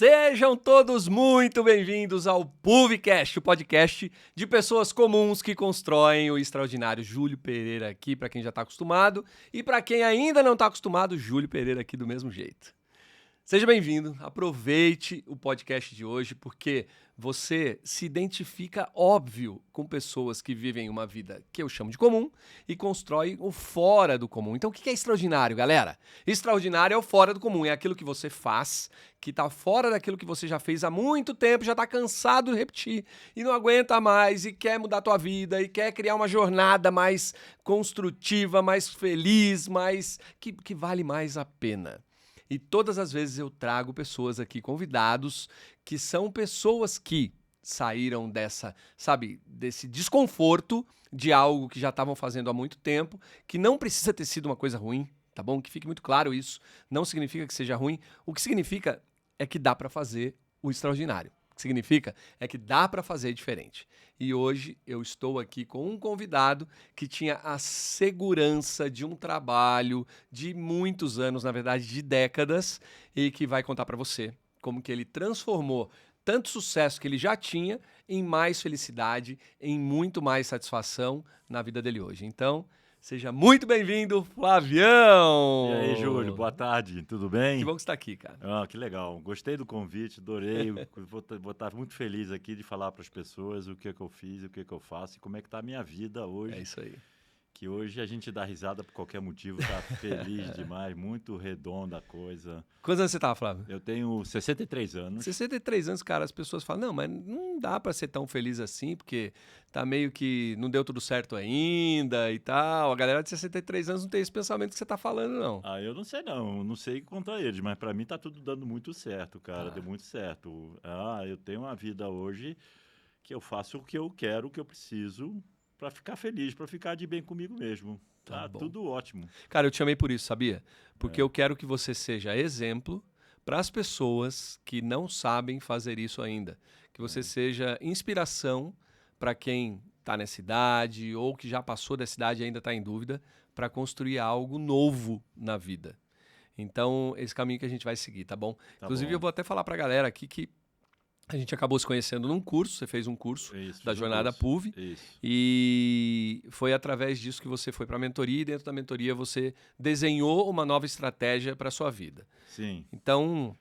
Sejam todos muito bem-vindos ao PUVcast, o podcast de pessoas comuns que constroem o extraordinário. Júlio Pereira aqui, para quem já está acostumado, e para quem ainda não está acostumado, Júlio Pereira aqui do mesmo jeito. Seja bem-vindo, aproveite o podcast de hoje, porque você se identifica, óbvio, com pessoas que vivem uma vida que eu chamo de comum e constroem o fora do comum. Então, o que é extraordinário, galera? Extraordinário é o fora do comum, é aquilo que você faz, que está fora daquilo que você já fez há muito tempo, já está cansado de repetir e não aguenta mais e quer mudar a tua vida e quer criar uma jornada mais construtiva, mais feliz, mais que vale mais a pena. E todas as vezes eu trago pessoas aqui, convidados, que são pessoas que saíram desse desconforto de algo que já estavam fazendo há muito tempo, que não precisa ter sido uma coisa ruim, tá bom? Que fique muito claro isso. Não significa que seja ruim. O que significa é que dá para fazer o extraordinário. O que significa é que dá para fazer diferente. E hoje eu estou aqui com um convidado que tinha a segurança de um trabalho de muitos anos, na verdade de décadas, e que vai contar para você como que ele transformou tanto sucesso que ele já tinha em mais felicidade, em muito mais satisfação na vida dele hoje. Então, seja muito bem-vindo, Flavião! E aí, Júlio, boa tarde, tudo bem? Que bom que você está aqui, cara. Que legal, gostei do convite, adorei, vou estar muito feliz aqui de falar para as pessoas o que é que eu fiz, o que é que eu faço e como é que está a minha vida hoje. É isso aí. Que hoje a gente dá risada por qualquer motivo, tá feliz demais, muito redonda a coisa. Quantos anos você tá, Flávio? Eu tenho 63 anos. 63 anos, cara, as pessoas falam, não, mas não dá pra ser tão feliz assim, porque tá meio que não deu tudo certo ainda e tal. A galera de 63 anos não tem esse pensamento que você tá falando, não. Eu não sei contra eles, mas para mim tá tudo dando muito certo, cara, deu muito certo. Eu tenho uma vida hoje que eu faço o que eu quero, o que eu preciso, para ficar feliz, para ficar de bem comigo mesmo. Tá tudo ótimo. Cara, eu te chamei por isso, sabia? Porque eu quero que você seja exemplo para as pessoas que não sabem fazer isso ainda. Que você seja inspiração para quem está nessa idade ou que já passou dessa idade e ainda está em dúvida para construir algo novo na vida. Então, esse caminho que a gente vai seguir, tá bom? Inclusive, eu vou até falar para a galera aqui que a gente acabou se conhecendo num curso, você fez um curso da jornada PUV, e foi através disso que você foi para a mentoria, e dentro da mentoria você desenhou uma nova estratégia para a sua vida. Sim. Então...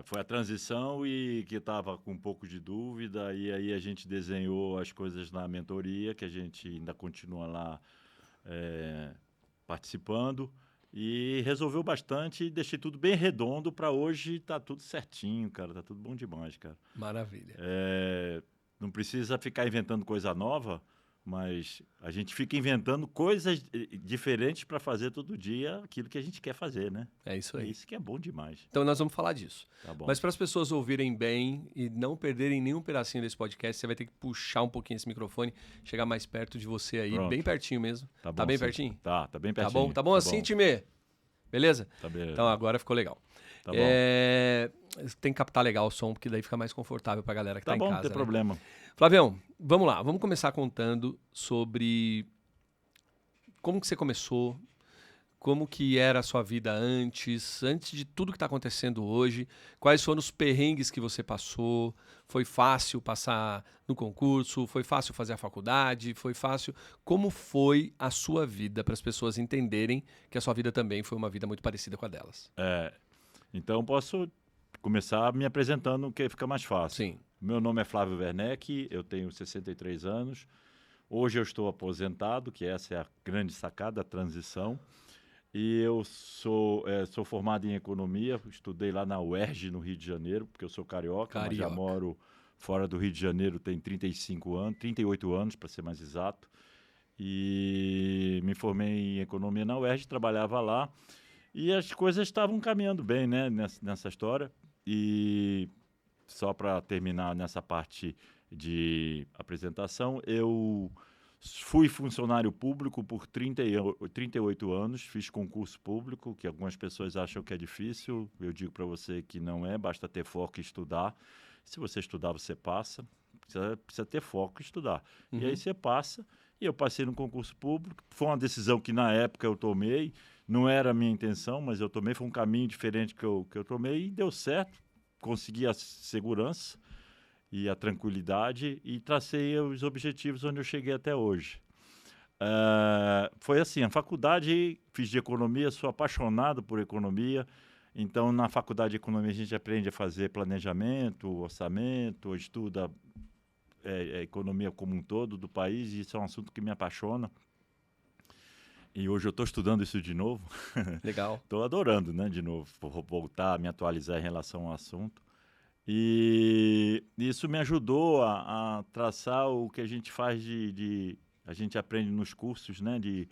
foi a transição e que estava com um pouco de dúvida, e aí a gente desenhou as coisas na mentoria, que a gente ainda continua lá participando, e resolveu bastante e deixei tudo bem redondo para hoje, tá tudo certinho, cara, tá tudo bom demais, cara. Maravilha. Não precisa ficar inventando coisa nova, mas a gente fica inventando coisas diferentes para fazer todo dia aquilo que a gente quer fazer, né? É isso aí. Isso que é bom demais. Então nós vamos falar disso. Tá bom. Mas para as pessoas ouvirem bem e não perderem nenhum pedacinho desse podcast, você vai ter que puxar um pouquinho esse microfone, chegar mais perto de você aí, Pronto. Bem pertinho mesmo. Tá bom, tá bem sim. pertinho? Tá bem pertinho. Tá bom assim, time? Beleza? Tá bem. Então agora ficou legal. Tá bom. Tem que captar legal o som, porque daí fica mais confortável pra galera que tá em casa. Não tem problema. Flavião, vamos lá. Vamos começar contando sobre como que você começou, como que era a sua vida antes de tudo que tá acontecendo hoje, quais foram os perrengues que você passou, foi fácil passar no concurso, foi fácil fazer a faculdade, foi fácil... Como foi a sua vida, para as pessoas entenderem que a sua vida também foi uma vida muito parecida com a delas? Então posso começar me apresentando, que fica mais fácil. Sim. Meu nome é Flávio Werneck, eu tenho 63 anos. Hoje eu estou aposentado, que essa é a grande sacada, a transição. E eu sou formado em economia, estudei lá na UERJ, no Rio de Janeiro, porque eu sou carioca. Mas já moro fora do Rio de Janeiro tem 38 anos, para ser mais exato. E me formei em economia na UERJ, trabalhava lá. E as coisas estavam caminhando bem, né, nessa história. E só para terminar nessa parte de apresentação, eu fui funcionário público por 38 anos, fiz concurso público, que algumas pessoas acham que é difícil. Eu digo para você que não é, basta ter foco e estudar. Se você estudar, você passa. Precisa ter foco e estudar. E aí você passa. E eu passei no concurso público. Foi uma decisão que na época eu tomei. Não era a minha intenção, mas eu tomei. Foi um caminho diferente que eu tomei e deu certo. consegui a segurança e a tranquilidade e tracei os objetivos onde eu cheguei até hoje. Foi assim, a faculdade, fiz de economia, sou apaixonado por economia. Então, na faculdade de economia, a gente aprende a fazer planejamento, orçamento, estuda a economia como um todo do país, e isso é um assunto que me apaixona. E hoje eu estou estudando isso de novo. Legal. Estou adorando, né, de novo, voltar a me atualizar em relação ao assunto. E isso me ajudou a traçar o que a gente faz a gente aprende nos cursos, né, de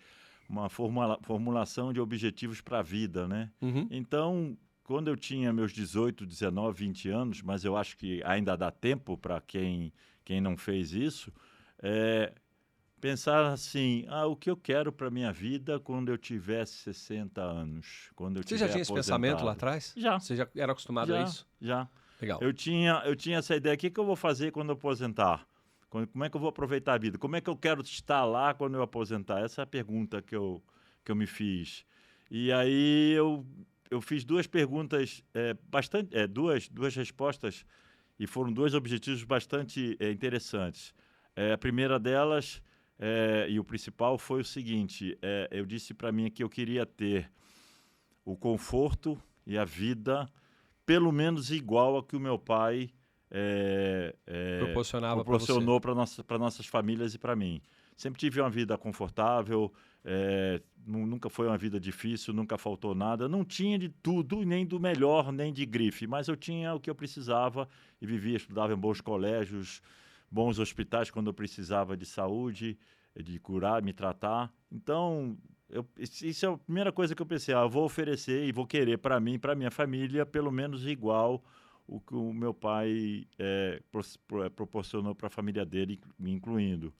uma formulação de objetivos para a vida, né? Uhum. Então, quando eu tinha meus 18, 19, 20 anos, mas eu acho que ainda dá tempo para quem não fez isso, pensar assim, o que eu quero para minha vida quando eu tiver 60 anos, quando eu Você tiver já tinha esse pensamento lá atrás? Já. Você já era acostumado a isso? Já. Legal. Eu tinha essa ideia, o que eu vou fazer quando eu aposentar? Como é que eu vou aproveitar a vida? Como é que eu quero estar lá quando eu aposentar? Essa é a pergunta que eu me fiz. E aí eu fiz duas perguntas, duas respostas, e foram dois objetivos bastante interessantes. A primeira delas, e o principal, foi o seguinte, eu disse para mim que eu queria ter o conforto e a vida pelo menos igual a que o meu pai proporcionou para nossas famílias e para mim. Sempre tive uma vida confortável, nunca foi uma vida difícil, nunca faltou nada. Não tinha de tudo, nem do melhor, nem de grife, mas eu tinha o que eu precisava e vivia, estudava em bons colégios, bons hospitais quando eu precisava de saúde, de curar, me tratar. Então, isso é a primeira coisa que eu pensei, eu vou oferecer e vou querer para mim, para minha família, pelo menos igual o que o meu pai proporcionou para a família dele, me incluindo.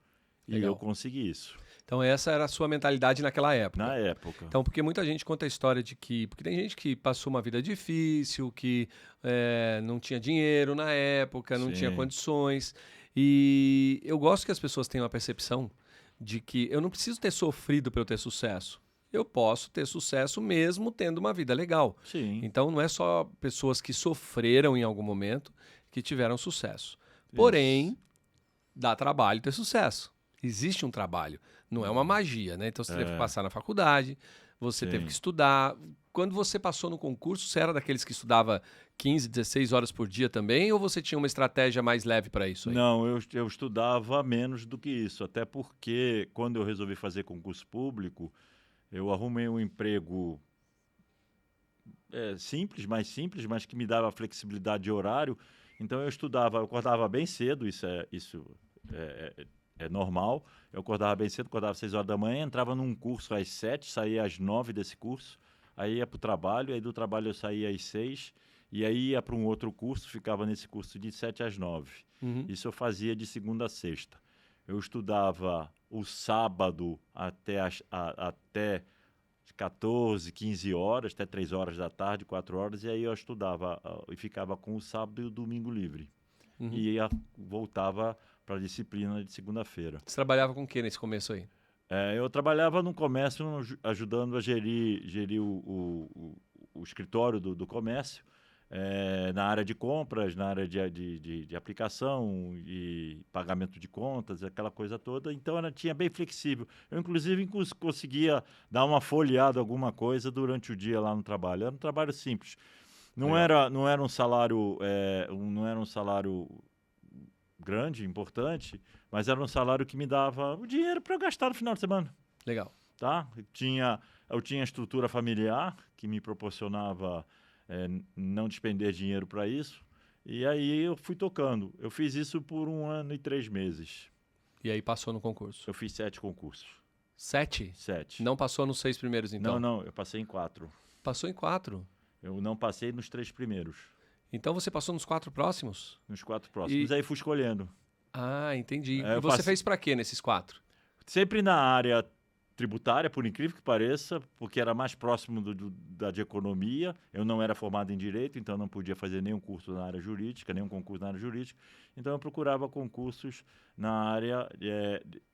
Legal. E eu consegui isso. Então essa era a sua mentalidade naquela época. Na época. Então, porque muita gente conta a história de que... Porque tem gente que passou uma vida difícil, que não tinha dinheiro na época, não tinha condições. E eu gosto que as pessoas tenham a percepção de que eu não preciso ter sofrido para eu ter sucesso. Eu posso ter sucesso mesmo tendo uma vida legal. Sim. Então, não é só pessoas que sofreram em algum momento que tiveram sucesso. Porém, dá trabalho ter sucesso. Existe um trabalho. Não é uma magia, né? Então, você teve que passar na faculdade, você teve que estudar. Quando você passou no concurso, você era daqueles que estudava 15, 16 horas por dia também? Ou você tinha uma estratégia mais leve para isso aí? Não, eu estudava menos do que isso. Até porque, quando eu resolvi fazer concurso público, eu arrumei um emprego mais simples, mas que me dava flexibilidade de horário. Então, eu acordava bem cedo, isso é normal. Eu acordava bem cedo, acordava às 6 horas da manhã, entrava num curso às 7, saía às 9 desse curso, aí ia para o trabalho, aí do trabalho eu saía às 6, e aí ia para um outro curso, ficava nesse curso de 7 às 9. Uhum. Isso eu fazia de segunda a sexta. Eu estudava o sábado até 14, 15 horas, até 3 horas da tarde, 4 horas, e aí eu estudava e ficava com o sábado e o domingo livre. Uhum. E voltava para a disciplina de segunda-feira. Você trabalhava com o que nesse começo aí? Eu trabalhava no comércio, ajudando a gerir o escritório do comércio, na área de compras, na área de aplicação e pagamento de contas, aquela coisa toda. Então, tinha bem flexível. Eu, inclusive, conseguia dar uma folheada, alguma coisa, durante o dia lá no trabalho. Era um trabalho simples. Não era um salário, não era um salário grande, importante, mas era um salário que me dava o dinheiro para eu gastar no final de semana. Legal. Tá? Eu tinha estrutura familiar que me proporcionava não despender dinheiro para isso. E aí eu fui tocando. Eu fiz isso por 1 ano e 3 meses. E aí passou no concurso? Eu fiz 7 concursos. 7? 7. Não passou nos 6 primeiros, então? Não, eu passei em 4. Passou em 4? Eu não passei nos 3 primeiros. Então você passou nos 4 próximos? Nos 4 próximos. Aí fui escolhendo. Ah, entendi. E você fez para quê nesses 4? Sempre na área tributária, por incrível que pareça, porque era mais próximo de economia. Eu não era formado em direito, então não podia fazer nenhum curso na área jurídica, nenhum concurso na área jurídica. Então eu procurava concursos na área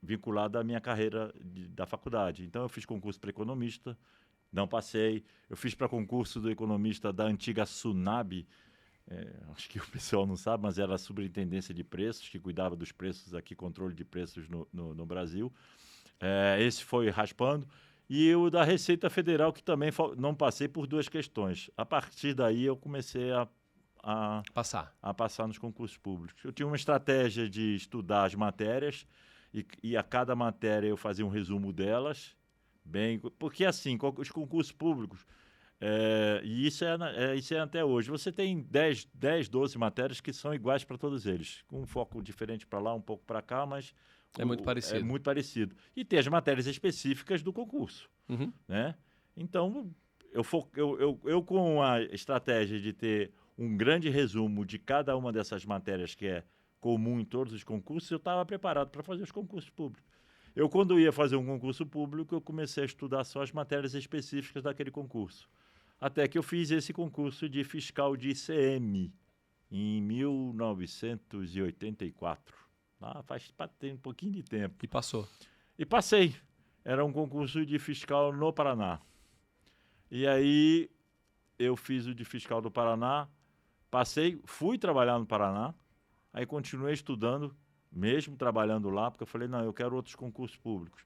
vinculada à minha carreira da faculdade. Então eu fiz concurso para economista, não passei. Eu fiz para concurso do economista da antiga Sunab, acho que o pessoal não sabe, mas era a Superintendência de Preços, que cuidava dos preços aqui, controle de preços no Brasil. Esse foi raspando. E o da Receita Federal, que também não passei por 2 questões. A partir daí, eu comecei a passar nos concursos públicos. Eu tinha uma estratégia de estudar as matérias e a cada matéria eu fazia um resumo delas. Porque, assim, os concursos públicos, e isso é até hoje, você tem 10, 12 matérias que são iguais para todos eles, com um foco diferente para lá, um pouco para cá, mas é muito parecido. É muito parecido. E tem as matérias específicas do concurso. Uhum. Né? Então, eu com a estratégia de ter um grande resumo de cada uma dessas matérias que é comum em todos os concursos, eu estava preparado para fazer os concursos públicos. Quando ia fazer um concurso público, eu comecei a estudar só as matérias específicas daquele concurso. Até que eu fiz esse concurso de fiscal de ICM em 1984. Tem um pouquinho de tempo. E passou. E passei. Era um concurso de fiscal no Paraná. E aí eu fiz o de fiscal do Paraná, passei, fui trabalhar no Paraná, aí continuei estudando, mesmo trabalhando lá, porque eu falei, não, eu quero outros concursos públicos.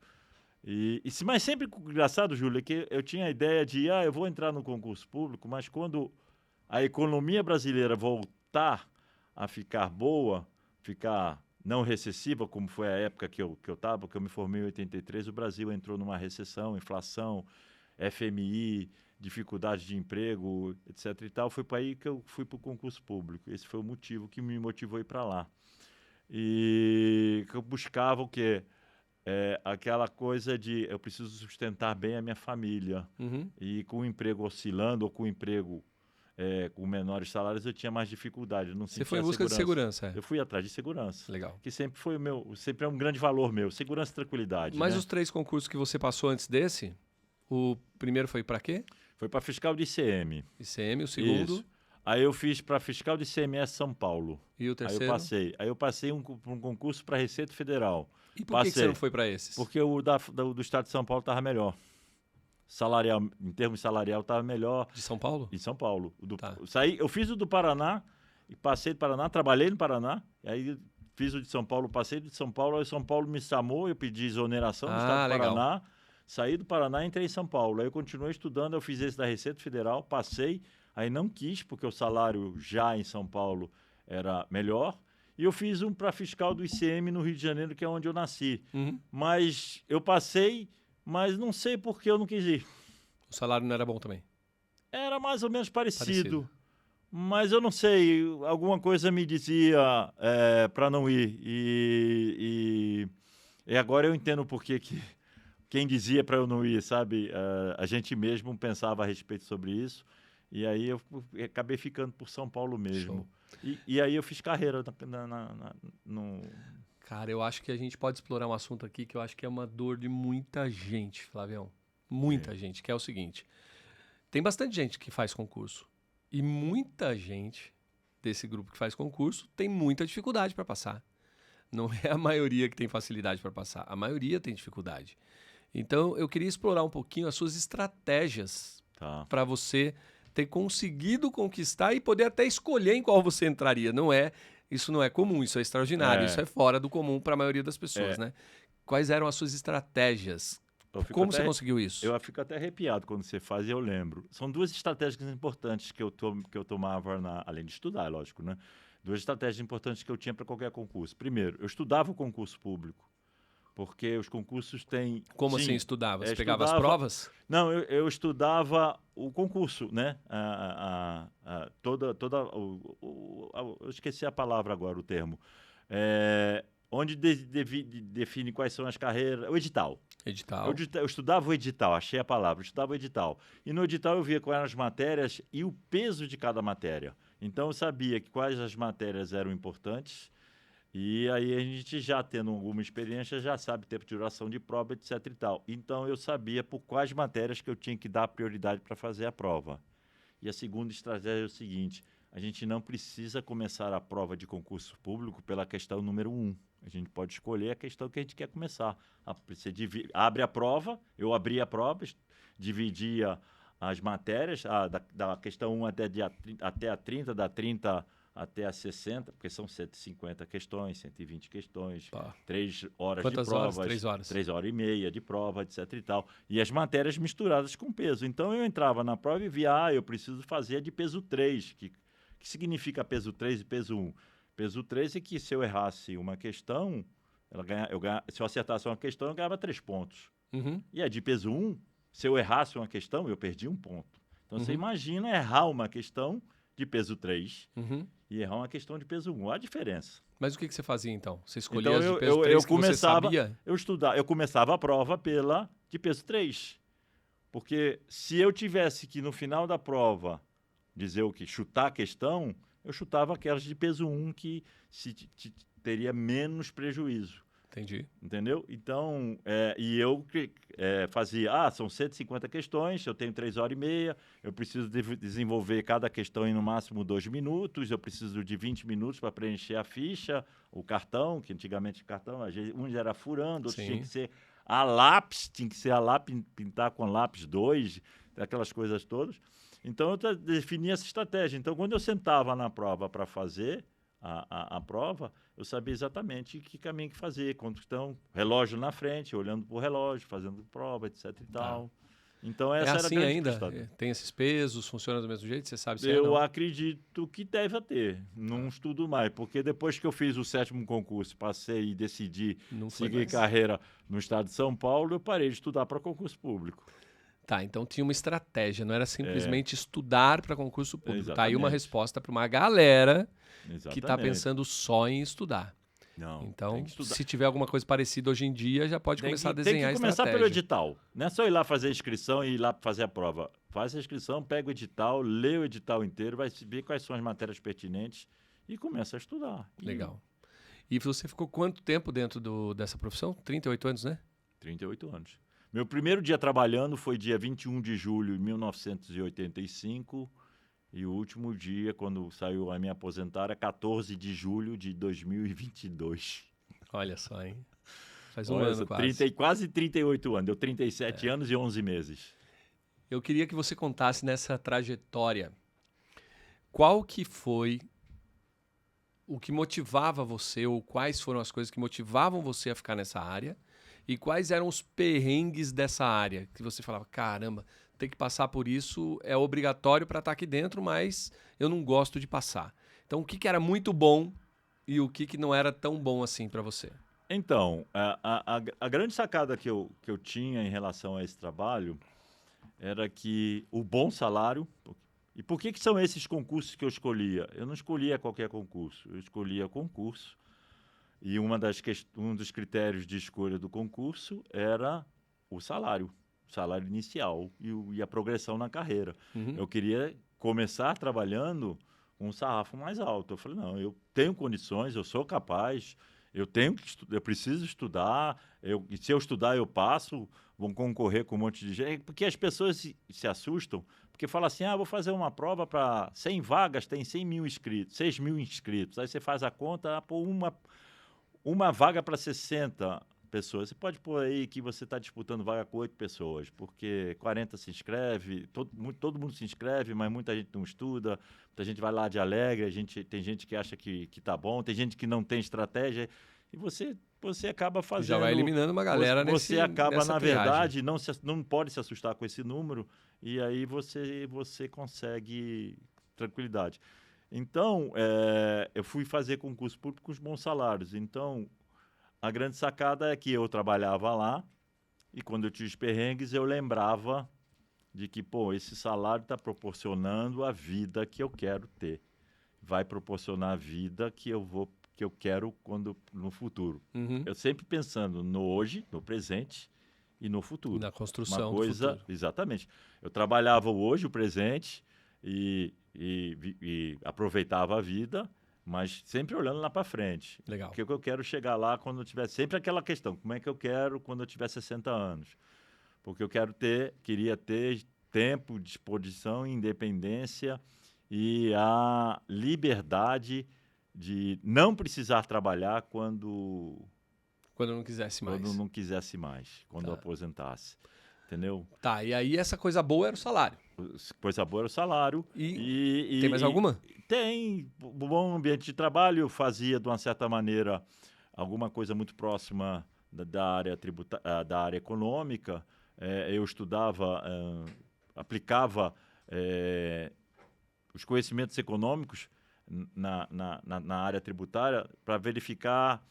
Mas sempre engraçado, Júlio, é que eu tinha a ideia de, eu vou entrar no concurso público, mas quando a economia brasileira voltar a ficar boa, ficar não recessiva, como foi a época que eu estava, porque eu me formei em 83, o Brasil entrou numa recessão, inflação, FMI, dificuldade de emprego, etc. e tal. Foi para aí que eu fui para o concurso público. Esse foi o motivo que me motivou a ir para lá. E que eu buscava o quê? Aquela coisa de eu preciso sustentar bem a minha família. Uhum. E com o emprego oscilando ou com o emprego com menores salários, eu tinha mais dificuldade. Você foi em busca de segurança. Eu fui atrás de segurança. Legal. Que sempre foi sempre é um grande valor meu. Segurança e tranquilidade. Mas né? os 3 concursos que você passou antes desse, o primeiro foi para quê? Foi para fiscal de ICM. ICM, o segundo? Isso. Aí eu fiz para fiscal de ICMS São Paulo. E o terceiro? Aí eu passei para um concurso para Receita Federal. E por que você não foi para esses? Porque o do estado de São Paulo estava melhor. Em termos salarial, estava melhor. De São Paulo? Em São Paulo. Tá. Eu fiz o do Paraná, e passei do Paraná, trabalhei no Paraná, e aí fiz o de São Paulo, passei do de São Paulo, aí São Paulo me chamou, eu pedi exoneração do estado do Paraná, saí do Paraná e entrei em São Paulo. Aí eu continuei estudando, eu fiz esse da Receita Federal, passei, aí não quis, porque o salário já em São Paulo era melhor, e eu fiz um para fiscal do ICM no Rio de Janeiro, que é onde eu nasci. Uhum. Mas eu passei, mas não sei por que eu não quis ir. O salário não era bom também? Era mais ou menos parecido. Mas eu não sei, alguma coisa me dizia para não ir. E agora eu entendo por que quem dizia para eu não ir, sabe? A gente mesmo pensava a respeito sobre isso. E aí eu acabei ficando por São Paulo mesmo. E aí eu fiz carreira no... Cara, eu acho que a gente pode explorar um assunto aqui que eu acho que é uma dor de muita gente, Flavião. Muita gente, que é o seguinte. Tem bastante gente que faz concurso. E muita gente desse grupo que faz concurso tem muita dificuldade para passar. Não é a maioria que tem facilidade para passar. A maioria tem dificuldade. Então, eu queria explorar um pouquinho as suas estratégias para você ter conseguido conquistar e poder até escolher em qual você entraria. Isso não é comum, isso é extraordinário, isso é fora do comum para a maioria das pessoas, né? Quais eram as suas estratégias? Como você conseguiu isso? Eu fico até arrepiado quando você faz e eu lembro. São 2 estratégias importantes que eu tomava, além de estudar, lógico, né? 2 estratégias importantes que eu tinha para qualquer concurso. Primeiro, eu estudava o concurso público, porque os concursos têm... Como assim estudava? Você pegava as provas? Não, eu estudava o concurso, né? Eu esqueci a palavra agora, o termo. Onde define quais são as carreiras... O edital. Eu estudava o edital, achei a palavra, eu estudava o edital. E no edital eu via quais eram as matérias e o peso de cada matéria. Então eu sabia quais as matérias eram importantes. E aí a gente já tendo alguma experiência, já sabe tempo de duração de prova, etc e tal. Então eu sabia por quais matérias que eu tinha que dar prioridade para fazer a prova. E a segunda estratégia é o seguinte: a gente não precisa começar a prova de concurso público pela questão número 1. A gente pode escolher a questão que a gente quer começar. Você abre a prova, eu abria a prova, dividia as matérias, da questão 1 até a 30, da 30 até a 60, porque são 150 questões, 120 questões, 3 horas Quantas de provas. horas? 3 horas. 3 horas e meia de prova, etc e tal. E as matérias misturadas com peso. Então, eu entrava na prova e via, eu preciso fazer a de peso 3, que significa peso 3 e peso 1? Peso 3 é que se eu errasse uma questão, se eu acertasse uma questão, eu ganhava 3 pontos. Uhum. E a de peso 1, se eu errasse uma questão, eu perdi 1 ponto. Então, você imagina errar uma questão de peso 3 e errar uma questão de peso 1. Olha a diferença. Mas o que você fazia, então? Você escolhia Então, as de peso 3 que você sabia? Eu começava a prova pela de peso 3. Porque se eu tivesse que, no final da prova, dizer o que? Chutar a questão, eu chutava aquelas de peso 1 que teria menos prejuízo. Entendi. Entendeu? Então, e eu fazia, são 150 questões, eu tenho 3 horas e meia, eu preciso desenvolver cada questão em no máximo 2 minutos, eu preciso de 20 minutos para preencher a ficha, o cartão, que antigamente o cartão, um era furando, outro tinha que ser a lápis, pintar com lápis 2, aquelas coisas todas. Então, eu definia essa estratégia. Então, quando eu sentava na prova para fazer a prova, eu sabia exatamente que caminho que fazer, quando estão relógio na frente, olhando para o relógio, fazendo prova, etc e tal. Então, essa era a grande ainda? questão. Tem esses pesos, funciona do mesmo jeito? Você sabe se Eu acredito que deve ter. Não estudo mais, porque depois que eu fiz o 7º concurso, passei e decidi seguir carreira no estado de São Paulo, eu parei de estudar para concurso público. Tá, então tinha uma estratégia, não era simplesmente estudar para concurso público. Exatamente. Tá aí uma resposta para uma galera que está Exatamente. pensando só em estudar. Não, então, se tiver alguma coisa parecida hoje em dia, já pode começar a desenhar a estratégia. Tem que começar pelo edital. Não é só ir lá fazer a inscrição e ir lá fazer a prova. Faz a inscrição, pega o edital, lê o edital inteiro, vai ver quais são as matérias pertinentes e começa a estudar. Legal. E você ficou quanto tempo dentro dessa profissão? 38 anos, né? 38 anos. Meu primeiro dia trabalhando foi dia 21 de julho de 1985 e o último dia, quando saiu a minha aposentar, é 14 de julho de 2022. Olha só, hein? Faz um ano quase. Quase 38 anos, deu 37 anos e 11 meses. Eu queria que você contasse nessa trajetória, qual que foi o que motivava você, ou quais foram as coisas que motivavam você a ficar nessa área, e quais eram os perrengues dessa área, que você falava, caramba, tem que passar por isso, é obrigatório para estar aqui dentro, mas eu não gosto de passar. Então, o que era muito bom e o que não era tão bom assim para você? Então, a grande sacada que eu tinha em relação a esse trabalho era que o bom salário... E por que são esses concursos que eu escolhia? Eu não escolhia qualquer concurso, eu escolhia concurso. E um dos critérios de escolha do concurso era o salário inicial e a progressão na carreira. Eu queria começar trabalhando com um sarrafo mais alto. Eu falei, não, eu tenho condições, eu sou capaz, eu preciso estudar, e se eu estudar eu passo, vão concorrer com um monte de gente. Porque as pessoas se assustam, porque falam assim, vou fazer uma prova para 100 vagas, tem 100 mil inscritos, 6 mil inscritos. Aí você faz a conta, uma vaga para 60 pessoas. Você pode pôr aí que você está disputando vaga com 8 pessoas, porque 40 se inscreve, todo mundo se inscreve, mas muita gente não estuda, muita gente vai lá de alegre, tem gente que acha que tá bom, tem gente que não tem estratégia, e você acaba fazendo... Já vai eliminando uma galera Você acaba, na verdade, triagem. não pode se assustar com esse número, e aí você consegue tranquilidade. Então, eu fui fazer concurso público com os bons salários. Então, a grande sacada é que eu trabalhava lá e quando eu tinha os perrengues, eu lembrava de que, esse salário está proporcionando a vida que eu quero ter. Vai proporcionar a vida que eu quero no futuro. Eu sempre pensando no hoje, no presente e no futuro. Na construção do futuro. Exatamente. Eu trabalhava o hoje, o presente e aproveitava a vida, mas sempre olhando lá para frente. Legal. Porque eu quero chegar lá quando eu tiver... Sempre aquela questão, como é que eu quero quando eu tiver 60 anos? Porque eu queria ter tempo, disposição, independência e a liberdade de não precisar trabalhar quando não quisesse mais. Quando não quisesse mais, quando eu aposentasse. entendeu? Tá, e aí essa coisa boa era o salário. Coisa boa era o salário. Tem mais alguma? Tem. Bom ambiente de trabalho, eu fazia, de uma certa maneira, alguma coisa muito próxima da área da área econômica. Eu estudava, aplicava os conhecimentos econômicos na área tributária para verificar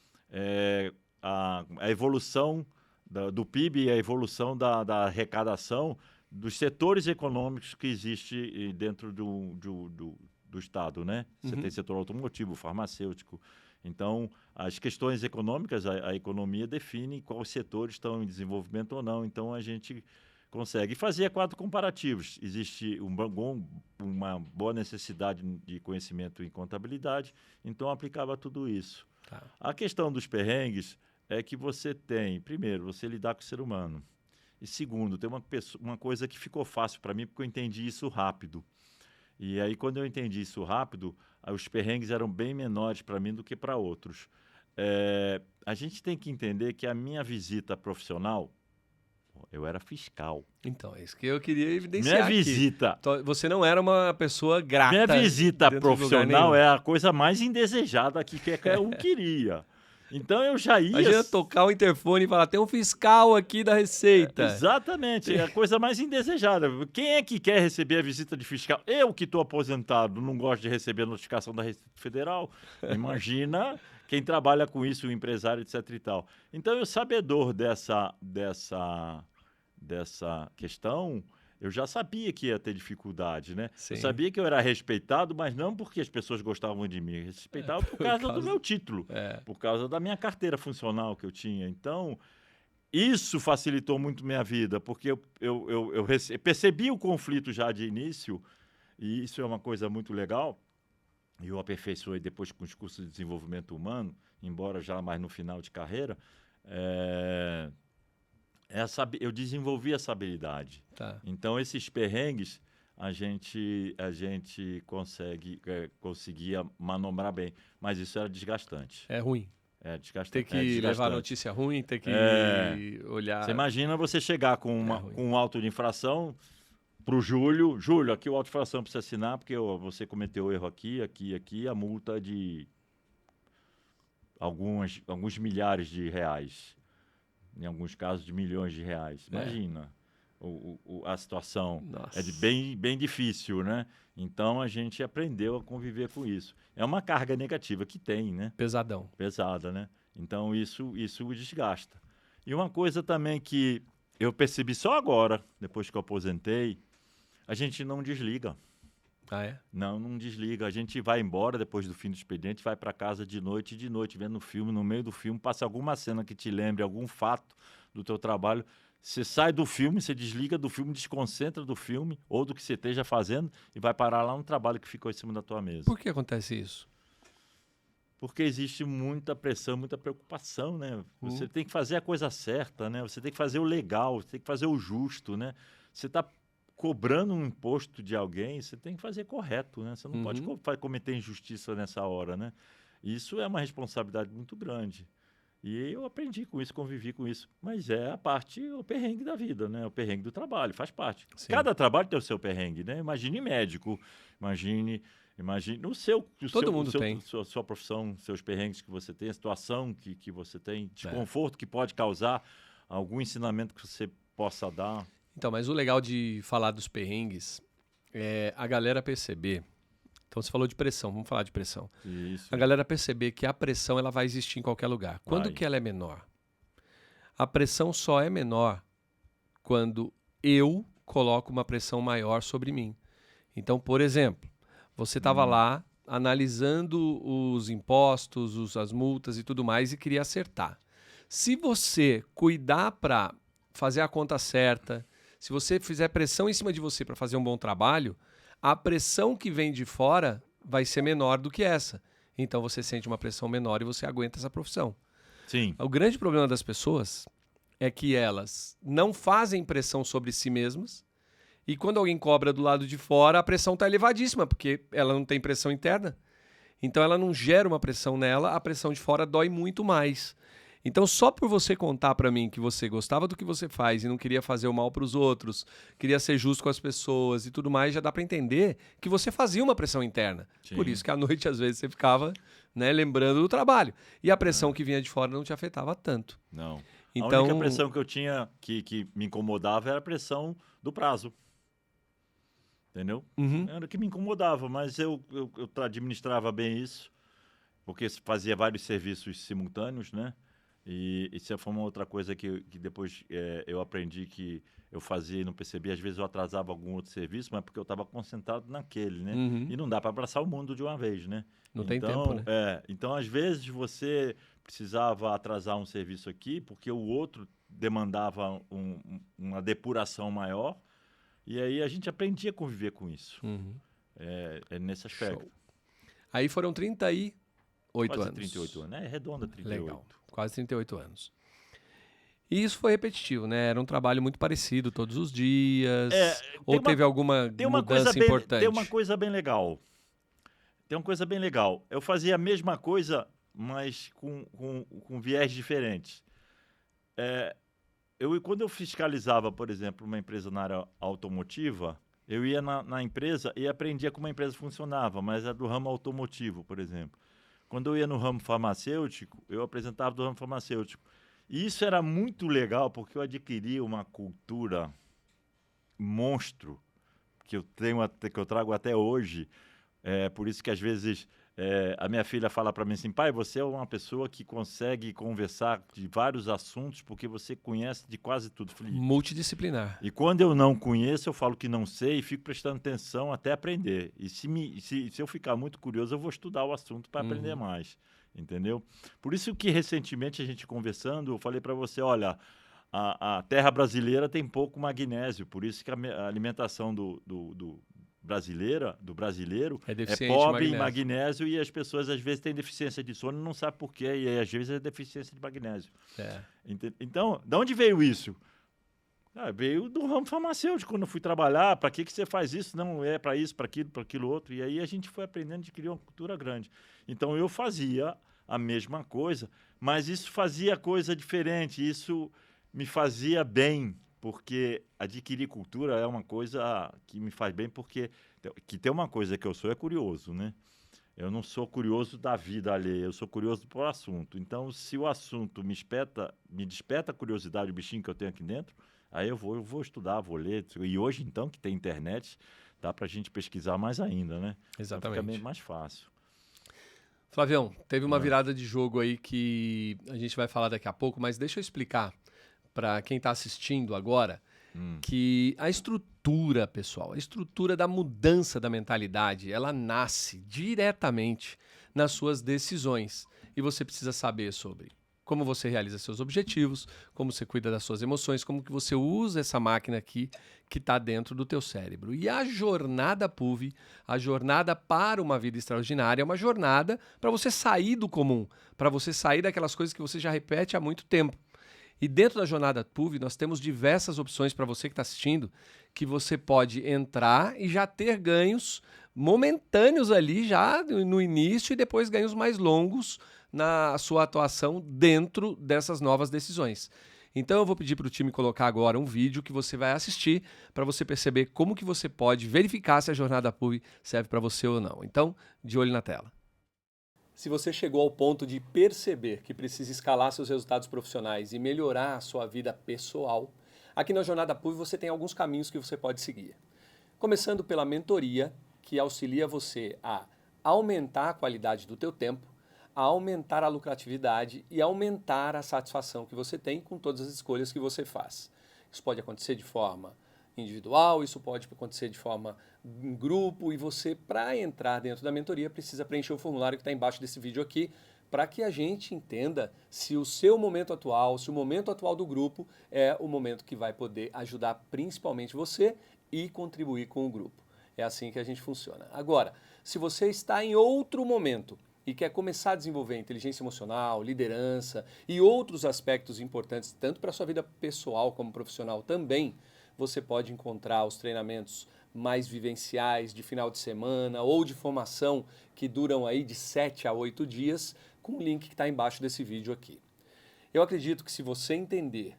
a evolução do PIB e a evolução da arrecadação dos setores econômicos que existe dentro do Estado, né? Você tem setor automotivo, farmacêutico. Então, as questões econômicas, a economia define quais setores estão em desenvolvimento ou não. Então, a gente consegue fazer quadros comparativos. Existe uma boa necessidade de conhecimento em contabilidade, então aplicava tudo isso. Tá. A questão dos perrengues é que você tem, primeiro, você lidar com o ser humano. E segundo, tem uma coisa que ficou fácil para mim, porque eu entendi isso rápido. E aí, quando eu entendi isso rápido, os perrengues eram bem menores para mim do que para outros. A gente tem que entender que a minha visita profissional, eu era fiscal. Então, é isso que eu queria evidenciar Minha aqui. visita... Você não era uma pessoa grata. Minha visita profissional é a coisa mais indesejada que eu queria. Então eu já ia... Imagina tocar o interfone e falar, tem um fiscal aqui da Receita. Exatamente, é a coisa mais indesejada. Quem é que quer receber a visita de fiscal? Eu que estou aposentado, não gosto de receber a notificação da Receita Federal. Imagina quem trabalha com isso, o empresário, etc e tal. Então, eu sabedor dessa questão, eu já sabia que ia ter dificuldade, né? Sim. Eu sabia que eu era respeitado, mas não porque as pessoas gostavam de mim. Respeitava por causa do meu título, por causa da minha carteira funcional que eu tinha. Então, isso facilitou muito minha vida, porque eu percebi o conflito já de início, e isso é uma coisa muito legal. Eu aperfeiçoei depois com os cursos de desenvolvimento humano, embora já mais no final de carreira, eu desenvolvi essa habilidade. Tá. Então, esses perrengues, a gente conseguia manobrar bem. Mas isso era desgastante. É ruim. É desgastante. Ter que levar notícia ruim, ter que olhar... Você imagina você chegar com um auto de infração para o Júlio. Júlio, aqui o auto de infração para você assinar, porque você cometeu erro aqui, a multa de alguns milhares de reais. Em alguns casos, de milhões de reais. Imagina a situação. Nossa. É bem difícil, né? Então, a gente aprendeu a conviver com isso. É uma carga negativa que tem, né? Pesadão. Pesada, né? Então, isso desgasta. E uma coisa também que eu percebi só agora, depois que eu aposentei, a gente não desliga. Ah, é? Não desliga. A gente vai embora depois do fim do expediente, vai para casa de noite, vendo filme. No meio do filme, passa alguma cena que te lembre algum fato do teu trabalho. Você sai do filme, você desliga do filme, desconcentra do filme ou do que você esteja fazendo e vai parar lá no trabalho que ficou em cima da tua mesa. Por que acontece isso? Porque existe muita pressão, muita preocupação, né? Você tem que fazer a coisa certa, né? Você tem que fazer o legal, você tem que fazer o justo, né? Você está cobrando um imposto de alguém, você tem que fazer correto, né? Você não pode cometer injustiça nessa hora, né? Isso é uma responsabilidade muito grande. E eu aprendi com isso, convivi com isso. Mas é o perrengue da vida, né? O perrengue do trabalho, faz parte. Sim. Cada trabalho tem o seu perrengue, né? Imagine médico, imagine Todo mundo tem. Sua profissão, seus perrengues que você tem, a situação que você tem, desconforto que pode causar, algum ensinamento que você possa dar. Então, mas o legal de falar dos perrengues é a galera perceber. Então, você falou de pressão, vamos falar de pressão. Isso. A galera perceber que a pressão ela vai existir em qualquer lugar. Quando que ela é menor? A pressão só é menor quando eu coloco uma pressão maior sobre mim. Então, por exemplo, você estava lá analisando os impostos, as multas e tudo mais e queria acertar. Se você cuidar para fazer a conta certa, se você fizer pressão em cima de você para fazer um bom trabalho, a pressão que vem de fora vai ser menor do que essa. Então você sente uma pressão menor e você aguenta essa profissão. Sim. O grande problema das pessoas é que elas não fazem pressão sobre si mesmas e quando alguém cobra do lado de fora, a pressão está elevadíssima, porque ela não tem pressão interna. Então ela não gera uma pressão nela, a pressão de fora dói muito mais. Então, só por você contar para mim que você gostava do que você faz e não queria fazer o mal para os outros, queria ser justo com as pessoas e tudo mais, já dá para entender que você fazia uma pressão interna. Por Sim. isso que à noite, às vezes, você ficava, né, lembrando do trabalho. E a pressão que vinha de fora não te afetava tanto. Não. A Então, única pressão que eu tinha que me incomodava era a pressão do prazo. Entendeu? uhum, Era o que me incomodava, mas eu administrava bem isso, porque fazia vários serviços simultâneos, né? E isso foi uma outra coisa que depois eu aprendi que eu fazia e não percebia. Às vezes eu atrasava algum outro serviço, mas porque eu estava concentrado naquele, né? uhum, E não dá para abraçar o mundo de uma vez, né? não tem tempo, né? Então, às vezes você precisava atrasar um serviço aqui porque o outro demandava uma depuração maior, e aí a gente aprendia a conviver com isso. Uhum. É nesse aspecto. Show. Aí foram 38 Quase anos. 38 anos, né? É redonda 38. Legal, quase 38 anos. E isso foi repetitivo, né? Era um trabalho muito parecido todos os dias. Ou teve alguma mudança importante? Tem uma coisa bem legal. Eu fazia a mesma coisa, mas com viés diferentes. Quando eu fiscalizava, por exemplo, uma empresa na área automotiva, eu ia na empresa e aprendia como a empresa funcionava, mas é do ramo automotivo, por exemplo. Quando eu ia no ramo farmacêutico, eu apresentava do ramo farmacêutico. E isso era muito legal, porque eu adquiri uma cultura monstro, que eu trago até hoje. Por isso que, às vezes, a minha filha fala para mim assim: pai, você é uma pessoa que consegue conversar de vários assuntos porque você conhece de quase tudo. Falei, Multidisciplinar. e quando eu não conheço, eu falo que não sei e fico prestando atenção até aprender. E se eu ficar muito curioso, eu vou estudar o assunto para aprender mais, entendeu? Por isso que recentemente a gente conversando, eu falei para você, olha, a terra brasileira tem pouco magnésio, por isso que a alimentação do brasileiro É é deficiente pobre em em magnésio, e as pessoas às vezes têm deficiência de sono e não sabem por quê, e aí, às vezes é deficiência de magnésio. Então, de onde veio isso? Veio do ramo farmacêutico. Quando eu fui trabalhar, para que você faz isso? Não é para isso, para aquilo outro. E aí a gente foi aprendendo a adquirir uma cultura grande. Então eu fazia a mesma coisa, mas isso fazia coisa diferente. Isso me fazia bem, porque adquirir cultura é uma coisa que me faz bem, porque que tem uma coisa que eu sou, é curioso, né? Eu não sou curioso da vida alheia, eu sou curioso por assunto. Então, se o assunto me desperta a curiosidade, o bichinho que eu tenho aqui dentro, aí eu vou estudar, vou ler. E hoje, então, que tem internet, dá para a gente pesquisar mais ainda, né? Exatamente. Então, fica mais fácil. Flavião, teve uma virada de jogo aí que a gente vai falar daqui a pouco, mas deixa eu explicar para quem está assistindo agora que a estrutura, pessoal, a estrutura da mudança da mentalidade, ela nasce diretamente nas suas decisões. E você precisa saber sobre como você realiza seus objetivos, como você cuida das suas emoções, como que você usa essa máquina aqui que está dentro do teu cérebro. E a jornada PUV, a jornada para uma vida extraordinária, é uma jornada para você sair do comum, para você sair daquelas coisas que você já repete há muito tempo. E dentro da jornada PUV, nós temos diversas opções para você que está assistindo, que você pode entrar e já ter ganhos momentâneos ali, já no início, e depois ganhos mais longos na sua atuação dentro dessas novas decisões. Então eu vou pedir para o time colocar agora um vídeo que você vai assistir para você perceber como que você pode verificar se a jornada PUV serve para você ou não. Então, de olho na tela. Se você chegou ao ponto de perceber que precisa escalar seus resultados profissionais e melhorar a sua vida pessoal, aqui na Jornada PUV você tem alguns caminhos que você pode seguir. Começando pela mentoria, que auxilia você a aumentar a qualidade do teu tempo, a aumentar a lucratividade e aumentar a satisfação que você tem com todas as escolhas que você faz. Isso pode acontecer de forma individual, isso pode acontecer de forma em grupo, e você, para entrar dentro da mentoria, precisa preencher o formulário que está embaixo desse vídeo aqui, para que a gente entenda se o seu momento atual, se o momento atual do grupo é o momento que vai poder ajudar principalmente você e contribuir com o grupo. É assim que a gente funciona. Agora, se você está em outro momento e quer começar a desenvolver inteligência emocional, liderança e outros aspectos importantes, tanto para a sua vida pessoal como profissional também, você pode encontrar os treinamentos mais vivenciais de final de semana ou de formação que duram aí de 7 a 8 dias, com o link que está embaixo desse vídeo aqui. Eu acredito que se você entender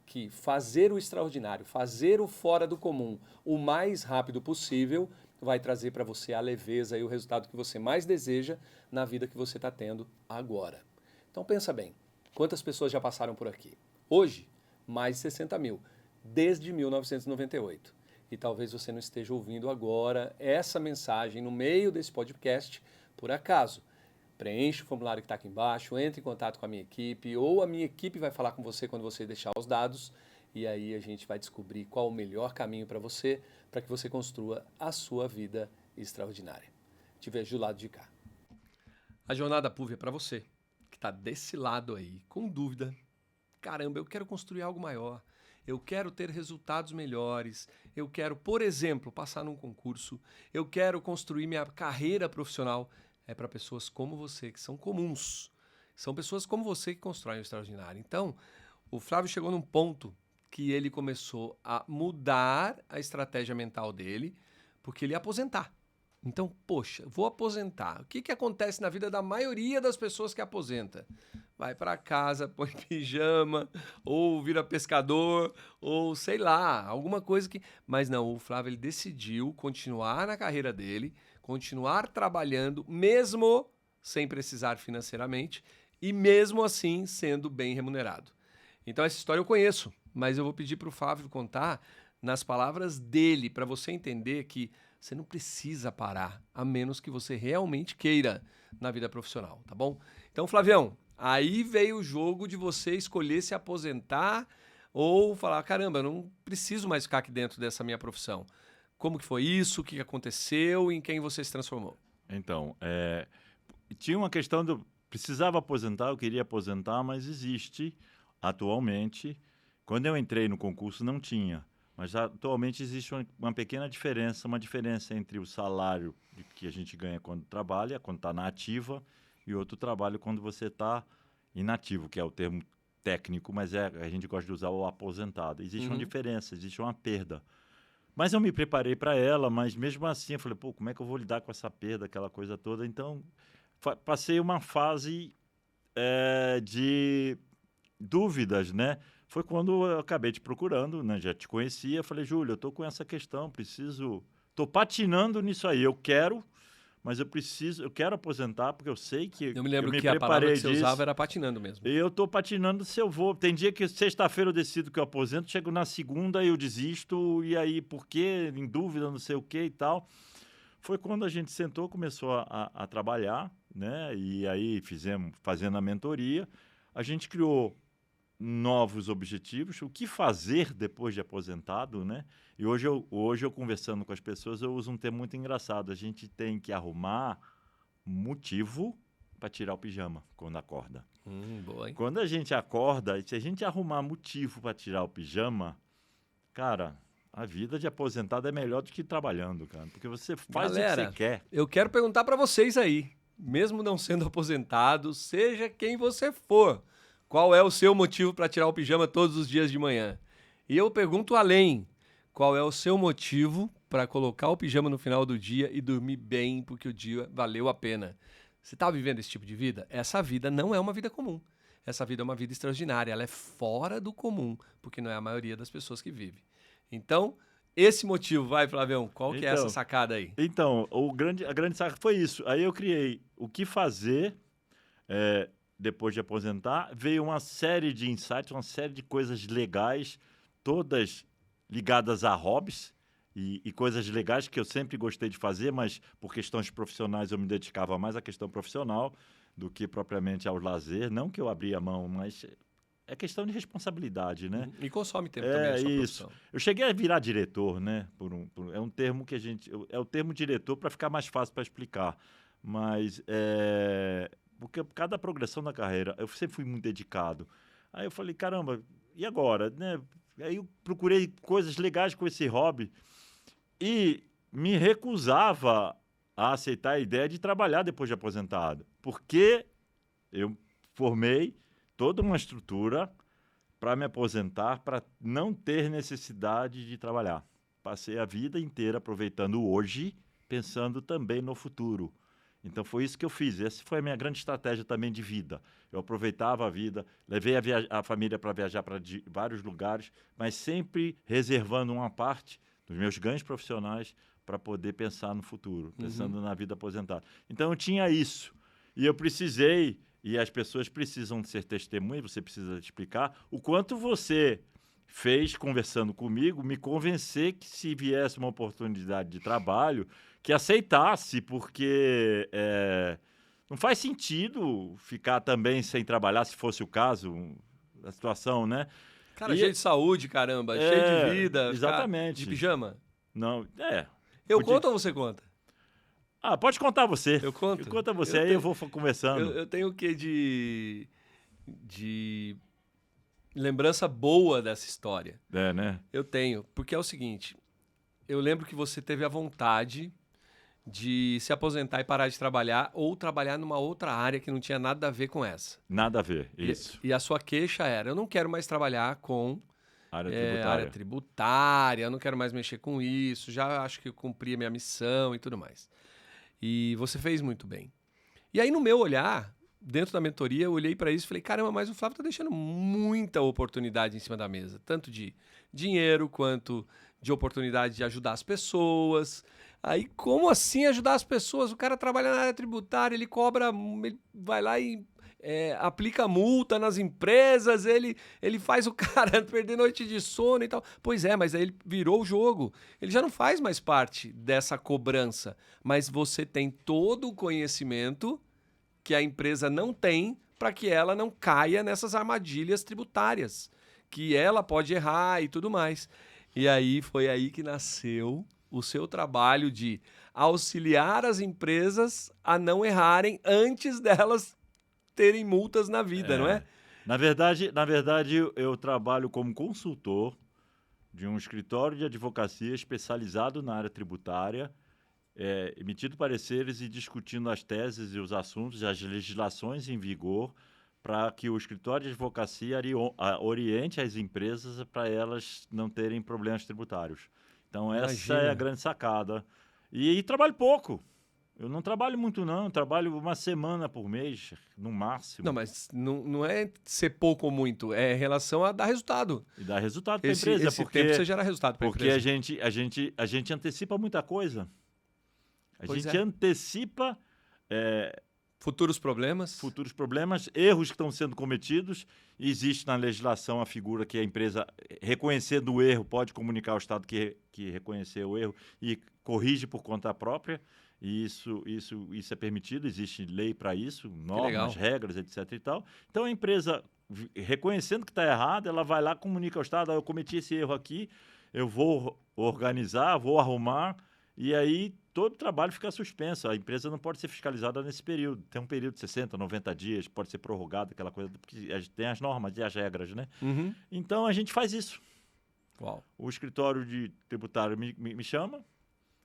que fazer o extraordinário, fazer o fora do comum o mais rápido possível, vai trazer para você a leveza e o resultado que você mais deseja na vida que você está tendo agora. Então pensa bem, quantas pessoas já passaram por aqui? Hoje, mais de 60 mil, desde 1998. E talvez você não esteja ouvindo agora essa mensagem no meio desse podcast por acaso. Preencha o formulário que está aqui embaixo, entre em contato com a minha equipe, ou a minha equipe vai falar com você quando você deixar os dados, e aí a gente vai descobrir qual o melhor caminho para que você construa a sua vida extraordinária. Te vejo do lado de cá. A jornada PUV é para você, que está desse lado aí, com dúvida. Caramba, eu quero construir algo maior, eu quero ter resultados melhores, eu quero, por exemplo, passar num concurso, eu quero construir minha carreira profissional. É para pessoas como você, que são comuns. São pessoas como você que constroem o extraordinário. Então, o Flávio chegou num ponto que ele começou a mudar a estratégia mental dele, porque ele ia aposentar. Então, poxa, vou aposentar. O que acontece na vida da maioria das pessoas que aposenta? Vai para casa, põe pijama, ou vira pescador, ou sei lá, alguma coisa que... Mas não, o Flávio ele decidiu continuar na carreira dele, continuar trabalhando, mesmo sem precisar financeiramente, e mesmo assim sendo bem remunerado. Então essa história eu conheço, mas eu vou pedir para o Flávio contar nas palavras dele, para você entender que você não precisa parar, a menos que você realmente queira na vida profissional, tá bom? Então, Flavião, aí veio o jogo de você escolher se aposentar ou falar, caramba, eu não preciso mais ficar aqui dentro dessa minha profissão. Como que foi isso? O que aconteceu? Em quem você se transformou? Então, tinha uma questão de... Precisava aposentar, eu queria aposentar, mas existe atualmente... Quando eu entrei no concurso não tinha, mas atualmente existe uma pequena diferença, uma diferença entre o salário que a gente ganha quando trabalha, quando está na ativa, e outro trabalho quando você está inativo, que é o termo técnico, mas a gente gosta de usar o aposentado. Existe uma diferença, existe uma perda. Mas eu me preparei para ela, mas mesmo assim eu falei, pô, como é que eu vou lidar com essa perda, aquela coisa toda? Então, passei uma fase de dúvidas, né? Foi quando eu acabei te procurando, né? Já te conhecia, falei, Júlio, eu tô com essa questão, tô patinando nisso aí, eu quero, mas eu quero aposentar, porque eu sei que eu me lembro me que a palavra que você disso, usava era patinando mesmo. E eu tô patinando se eu vou. Tem dia que sexta-feira eu decido que eu aposento, chego na segunda e eu desisto, e aí, por quê? Em dúvida, não sei o que e tal. Foi quando a gente sentou, começou a trabalhar, né? E aí fazendo a mentoria, a gente criou novos objetivos, o que fazer depois de aposentado, né? E hoje eu conversando com as pessoas, eu uso um termo muito engraçado. A gente tem que arrumar motivo para tirar o pijama quando acorda. Boa, hein? Quando a gente acorda, se a gente arrumar motivo para tirar o pijama, cara, a vida de aposentado é melhor do que trabalhando, cara, porque você faz Galera, o que você quer. Eu quero perguntar para vocês aí, mesmo não sendo aposentado, seja quem você for, qual é o seu motivo para tirar o pijama todos os dias de manhã? E eu pergunto além, qual é o seu motivo para colocar o pijama no final do dia e dormir bem porque o dia valeu a pena? Você está vivendo esse tipo de vida? Essa vida não é uma vida comum. Essa vida é uma vida extraordinária, ela é fora do comum, porque não é a maioria das pessoas que vive. Então, esse motivo, vai, Flavião, qual que é essa sacada aí? Então, a grande sacada foi isso. Aí eu criei o que fazer depois de aposentar. Veio uma série de insights, uma série de coisas legais, todas ligadas a hobbies e coisas legais que eu sempre gostei de fazer, mas por questões profissionais eu me dedicava mais à questão profissional do que propriamente ao lazer. Não que eu abria a mão, mas é questão de responsabilidade, né? E consome tempo também a sua profissão. Eu cheguei a virar diretor, né? É um termo que é o termo diretor para ficar mais fácil para explicar. Mas porque cada progressão da carreira, eu sempre fui muito dedicado. Aí eu falei, caramba, e agora? Né? Aí eu procurei coisas legais com esse hobby e me recusava a aceitar a ideia de trabalhar depois de aposentado. Porque eu formei toda uma estrutura para me aposentar, para não ter necessidade de trabalhar. Passei a vida inteira aproveitando hoje, pensando também no futuro. Então foi isso que eu fiz. Essa foi a minha grande estratégia também de vida. Eu aproveitava a vida, levei a família para viajar para vários lugares, mas sempre reservando uma parte dos meus ganhos profissionais para poder pensar no futuro, pensando na vida aposentada. Então eu tinha isso. E eu precisei, e as pessoas precisam ser testemunhas, você precisa explicar o quanto você fez, conversando comigo, me convencer que se viesse uma oportunidade de trabalho, que aceitasse, porque não faz sentido ficar também sem trabalhar, se fosse o caso, a situação, né? Cara, cheio de saúde, caramba, cheio de vida. Exatamente. De pijama? Não, Eu conto ou você conta? Pode contar você. Eu conto? Conta você, aí eu vou conversando. Eu tenho o quê de lembrança boa dessa história? Né? Eu tenho, porque é o seguinte, eu lembro que você teve a vontade de se aposentar e parar de trabalhar ou trabalhar numa outra área que não tinha nada a ver com essa. Nada a ver, isso. E a sua queixa era, eu não quero mais trabalhar com área tributária, eu não quero mais mexer com isso, já acho que eu cumpri a minha missão e tudo mais. E você fez muito bem. E aí, no meu olhar, dentro da mentoria, eu olhei para isso e falei, caramba, mas o Flávio está deixando muita oportunidade em cima da mesa, tanto de dinheiro quanto de oportunidade de ajudar as pessoas. Aí, como assim ajudar as pessoas? O cara trabalha na área tributária, ele cobra, ele vai lá e aplica multa nas empresas, ele faz o cara perder noite de sono e tal. Pois é, mas aí ele virou o jogo. Ele já não faz mais parte dessa cobrança, mas você tem todo o conhecimento que a empresa não tem para que ela não caia nessas armadilhas tributárias, que ela pode errar e tudo mais. E aí foi aí que nasceu o seu trabalho de auxiliar as empresas a não errarem antes delas terem multas na vida, não é? Na verdade, eu trabalho como consultor de um escritório de advocacia especializado na área tributária, emitindo pareceres e discutindo as teses e os assuntos, as legislações em vigor, para que o escritório de advocacia oriente as empresas para elas não terem problemas tributários. Então, essa é a grande sacada. E trabalho pouco. Eu não trabalho muito, não. Eu trabalho uma semana por mês, no máximo. Não, mas não é ser pouco ou muito. É em relação a dar resultado. E dar resultado para a empresa. Esse tempo você gera resultado para a empresa. Porque a gente antecipa muita coisa. A gente antecipa... futuros problemas, erros que estão sendo cometidos. Existe na legislação a figura que a empresa, reconhecendo o erro, pode comunicar ao Estado que reconheceu o erro e corrige por conta própria. E isso é permitido, existe lei para isso, normas, regras, etc. e tal. Então a empresa, reconhecendo que está errado, ela vai lá e comunica ao Estado: eu cometi esse erro aqui, eu vou organizar, vou arrumar, e aí todo o trabalho fica suspenso. A empresa não pode ser fiscalizada nesse período. Tem um período de 60, 90 dias, pode ser prorrogado, aquela coisa, porque tem as normas e as regras, né? Uhum. Então a gente faz isso. Uau. O escritório de tributário me chama,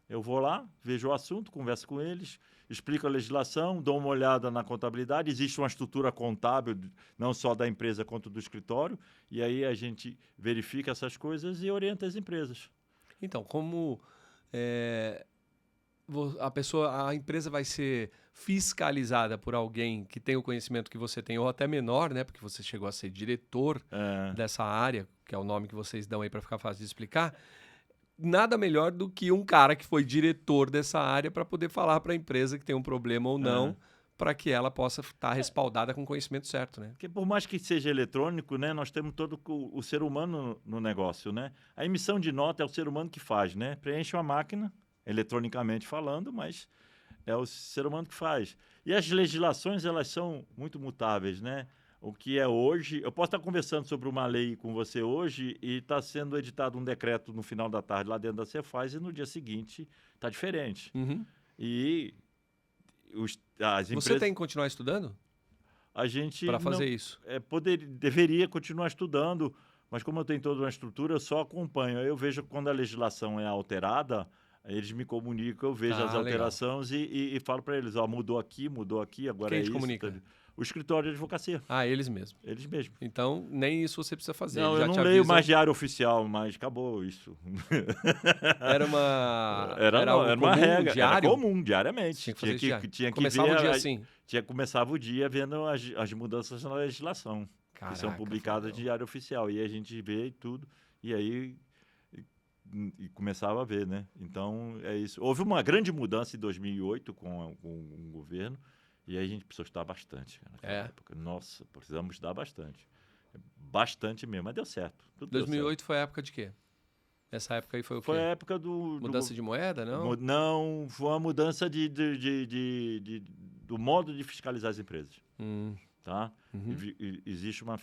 eu vou lá, vejo o assunto, converso com eles, explico a legislação, dou uma olhada na contabilidade. Existe uma estrutura contábil, não só da empresa quanto do escritório, e aí a gente verifica essas coisas e orienta as empresas. Então, como a empresa vai ser fiscalizada por alguém que tem o conhecimento que você tem, ou até menor, né? Porque você chegou a ser diretor dessa área, que é o nome que vocês dão aí para ficar fácil de explicar. Nada melhor do que um cara que foi diretor dessa área para poder falar para a empresa que tem um problema ou não, para que ela possa estar respaldada com o conhecimento certo, né? Porque por mais que seja eletrônico, né, nós temos todo o ser humano no negócio, né? A emissão de nota é o ser humano que faz, né? Preenche uma máquina, eletronicamente falando, mas é o ser humano que faz. E as legislações, elas são muito mutáveis, né? O que é hoje... Eu posso estar conversando sobre uma lei com você hoje e está sendo editado um decreto no final da tarde lá dentro da Cefaz e no dia seguinte está diferente. Uhum. E as empresas... Você tem que continuar estudando? A gente... Para fazer isso? Deveria continuar estudando, mas como eu tenho toda uma estrutura, eu só acompanho. Eu vejo que quando a legislação é alterada, Aí eles me comunicam, eu vejo Ah, as alterações e falo para eles, ó, mudou aqui, agora Quem é te isso. comunica? Tá? O escritório de advocacia, Ah, eles mesmos. eles mesmos. Então, nem isso você precisa fazer. Não, Eles eu já não te leio avisam. mais diário oficial, mas acabou isso. Era uma... Era algo uma comum, regra, diário? era comum, diariamente. Tinha que fazer diário. Tinha que Começava ver, o dia assim. começava o dia vendo as mudanças na legislação, que são Caraca, publicadas fodeu. em diário oficial. E a gente vê e tudo, e aí e começava a ver, né? Então, é isso. Houve uma grande mudança em 2008 com o governo, e aí a gente precisou estudar bastante, cara, naquela época. Nossa, precisamos estudar bastante. Bastante mesmo, mas deu certo. Tudo 2008 foi a época de quê? Essa época aí foi o quê? foi a época do... Mudança de moeda, não? Não, foi uma mudança do modo de fiscalizar as empresas. Tá? Uhum. Existe uma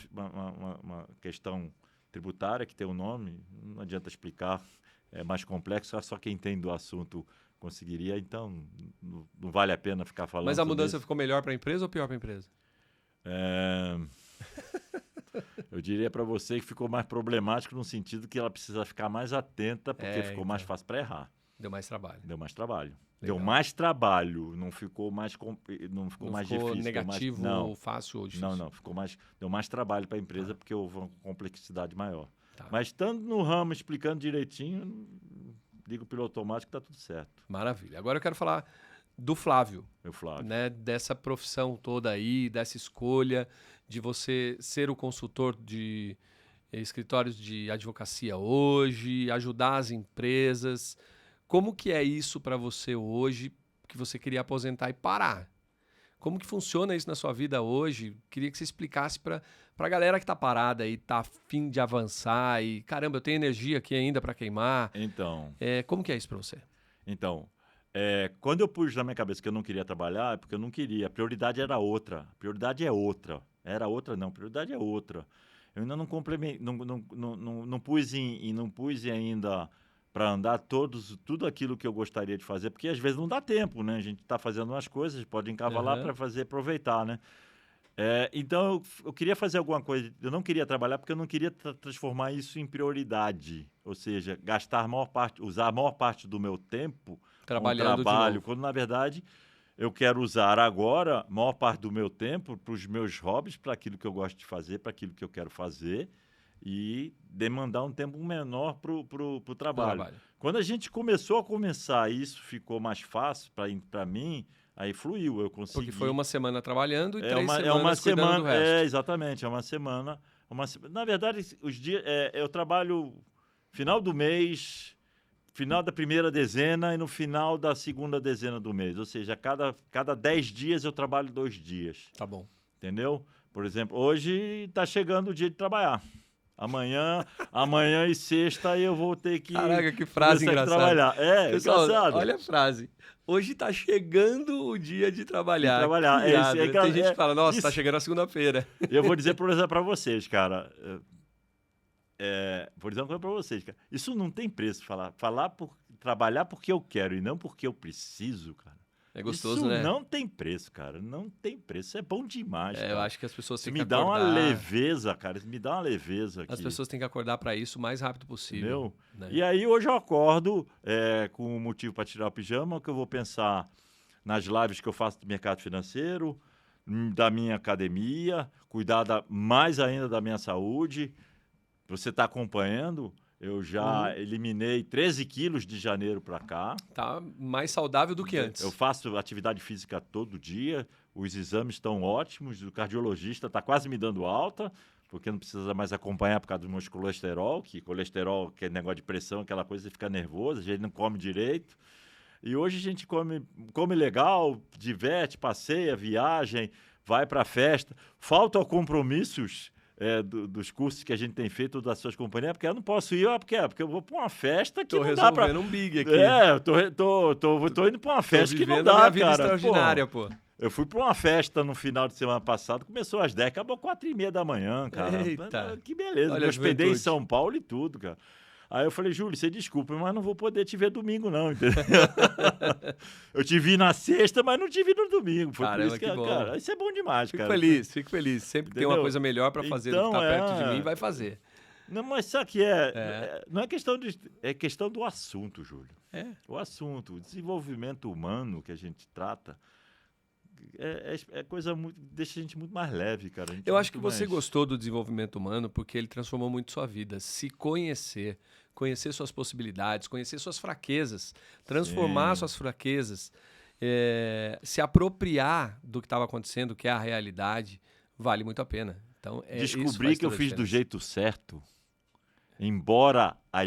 questão tributária que tem um nome, não adianta explicar, é mais complexo, só quem entende do assunto conseguiria, então não vale a pena ficar falando. Mas a sobre mudança isso. ficou melhor para a empresa ou pior para a empresa? Eu diria para você que ficou mais problemático no sentido que ela precisa ficar mais atenta, porque ficou mais fácil para errar. Deu mais trabalho. Deu mais trabalho. Legal. Deu mais trabalho, não ficou mais difícil. Negativo ou fácil ou difícil? Não, deu mais trabalho para a empresa porque houve uma complexidade maior. Tá. Mas estando no ramo, explicando direitinho, liga o piloto automático, está tudo certo. Maravilha. Agora eu quero falar do Flávio. Meu Flávio. Né, dessa profissão toda aí, dessa escolha de você ser o consultor de escritórios de advocacia hoje, ajudar as empresas. Como que é isso para você hoje, que você queria aposentar e parar? Como que funciona isso na sua vida hoje? Queria que você explicasse para a galera que está parada e está a fim de avançar e, caramba, eu tenho energia aqui ainda para queimar. Então... como que é isso para você? Então, quando eu pus na minha cabeça que eu não queria trabalhar, é porque eu não queria. A prioridade era outra. A prioridade é outra. Era outra, não. A prioridade é outra. Eu ainda não complementei, não pus ainda para andar tudo aquilo que eu gostaria de fazer, porque às vezes não dá tempo, né? A gente está fazendo umas coisas, pode encavalar para aproveitar, né? Então, eu queria fazer alguma coisa. Eu não queria trabalhar porque eu não queria transformar isso em prioridade. Ou seja, usar a maior parte do meu tempo trabalhando com trabalho, quando, na verdade, eu quero usar agora a maior parte do meu tempo para os meus hobbies, para aquilo que eu gosto de fazer, para aquilo que eu quero fazer e demandar um tempo menor para o trabalho. Quando a gente começou isso ficou mais fácil para mim. Aí fluiu, eu consegui. Porque foi uma semana trabalhando e 3 semanas cuidando do resto. Exatamente, é uma semana. Na verdade, os dias, eu trabalho final do mês, final da primeira dezena e no final da segunda dezena do mês. Ou seja, cada 10 dias eu trabalho 2 dias. Tá bom. Entendeu? Por exemplo, hoje está chegando o dia de trabalhar. Amanhã e sexta eu vou ter que... Caraca, que frase engraçada. Trabalhar. Pessoal, engraçado. Olha a frase. Hoje tá chegando o dia de trabalhar. Tem gente que fala, nossa, tá chegando a segunda-feira. Eu vou dizer, por exemplo, para vocês, cara. Vou dizer uma coisa para vocês, cara. Isso não tem preço, trabalhar porque eu quero e não porque eu preciso, cara. É gostoso, isso né? Não tem preço, cara. Não tem preço. Isso é bom demais, cara. Eu acho que as pessoas têm que acordar. Me dá uma leveza, cara. Me dá uma leveza aqui. As pessoas têm que acordar para isso o mais rápido possível. Entendeu? Né? E aí hoje eu acordo com um motivo para tirar o pijama, que eu vou pensar nas lives que eu faço do mercado financeiro, da minha academia, cuidar mais ainda da minha saúde. Você está acompanhando? Eu já eliminei 13 quilos de janeiro para cá. Tá mais saudável do que antes. Eu faço atividade física todo dia, os exames estão ótimos, o cardiologista está quase me dando alta, porque não precisa mais acompanhar por causa do meu colesterol, que é negócio de pressão, aquela coisa, você fica nervoso, a gente não come direito. E hoje a gente come legal, diverte, passeia, viagem, vai para festa. Faltam compromissos dos cursos que a gente tem feito das suas companhias, porque eu não posso ir, porque eu vou para uma festa que não dá para... Tô resolvendo um big aqui. Tô indo para uma festa que não dá, minha vida cara. Extraordinária, pô. Eu fui para uma festa no final de semana passado, começou às 10, acabou 4h30 da manhã, cara. Eita. Que beleza, Olha, me hospedei em São Paulo e tudo, cara. Aí eu falei, Júlio, você desculpa, mas não vou poder te ver domingo, não, entendeu? Eu te vi na sexta, mas não te vi no domingo. Foi Caramba, por isso que bom. cara, isso é bom demais, Fico cara. Fico feliz. Sempre que tem uma coisa melhor para fazer do que tá perto de mim, vai fazer. Não, mas sabe que não é questão é questão do assunto, Júlio. O assunto, o desenvolvimento humano que a gente trata é coisa muito, deixa a gente muito mais leve, cara. Eu acho que você gostou do desenvolvimento humano porque ele transformou muito sua vida. Se conhecer, conhecer suas possibilidades, conhecer suas fraquezas, transformar suas fraquezas, se apropriar do que estava acontecendo, que é a realidade, vale muito a pena. Então, descobri que eu fiz do jeito certo, embora a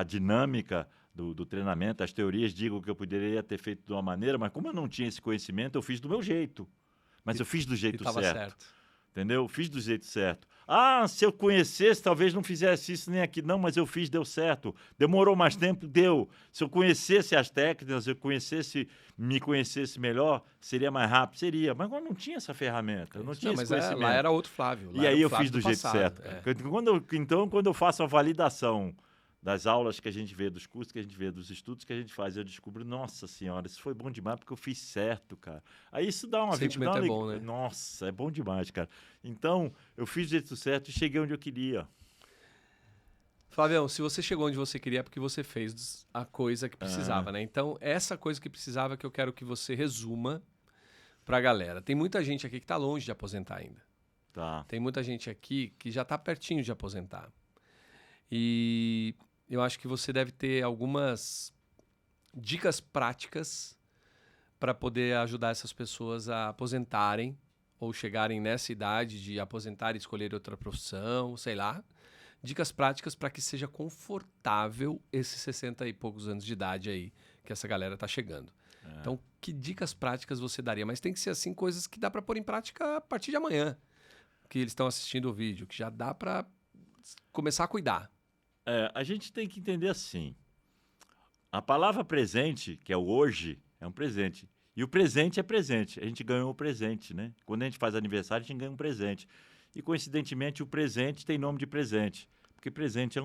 dinâmica do treinamento, as teorias digam que eu poderia ter feito de uma maneira, mas como eu não tinha esse conhecimento, eu fiz do meu jeito. Mas eu fiz do jeito certo. Entendeu? Fiz do jeito certo. Se eu conhecesse, talvez não fizesse isso nem aqui. Não, mas eu fiz, deu certo. Demorou mais tempo, deu. Se eu conhecesse as técnicas, se eu me conhecesse melhor, seria mais rápido? Seria. Mas eu não tinha essa ferramenta, eu não tinha esse conhecimento. Lá era outro Flávio. E aí eu fiz do jeito certo. Então, quando eu faço a validação das aulas que a gente vê, dos cursos que a gente vê, dos estudos que a gente faz, eu descubro, nossa senhora, isso foi bom demais porque eu fiz certo, cara. Aí isso dá uma... sentimento é bom, né? Nossa, é bom demais, cara. Então, eu fiz do jeito certo e cheguei onde eu queria. Flavião, se você chegou onde você queria é porque você fez a coisa que precisava, né? Então, essa coisa que precisava que eu quero que você resuma pra galera. Tem muita gente aqui que tá longe de aposentar ainda. Tá. Tem muita gente aqui que já tá pertinho de aposentar. E eu acho que você deve ter algumas dicas práticas para poder ajudar essas pessoas a aposentarem ou chegarem nessa idade de aposentar e escolher outra profissão, sei lá. Dicas práticas para que seja confortável esses 60 e poucos anos de idade aí que essa galera tá chegando. Então, que dicas práticas você daria? Mas tem que ser assim coisas que dá para pôr em prática a partir de amanhã, que eles estão assistindo o vídeo, que já dá para começar a cuidar. A gente tem que entender assim, a palavra presente, que é o hoje, é um presente. E o presente é presente, a gente ganhou o presente, né? Quando a gente faz aniversário, a gente ganha um presente. E, coincidentemente, o presente tem nome de presente, porque presente é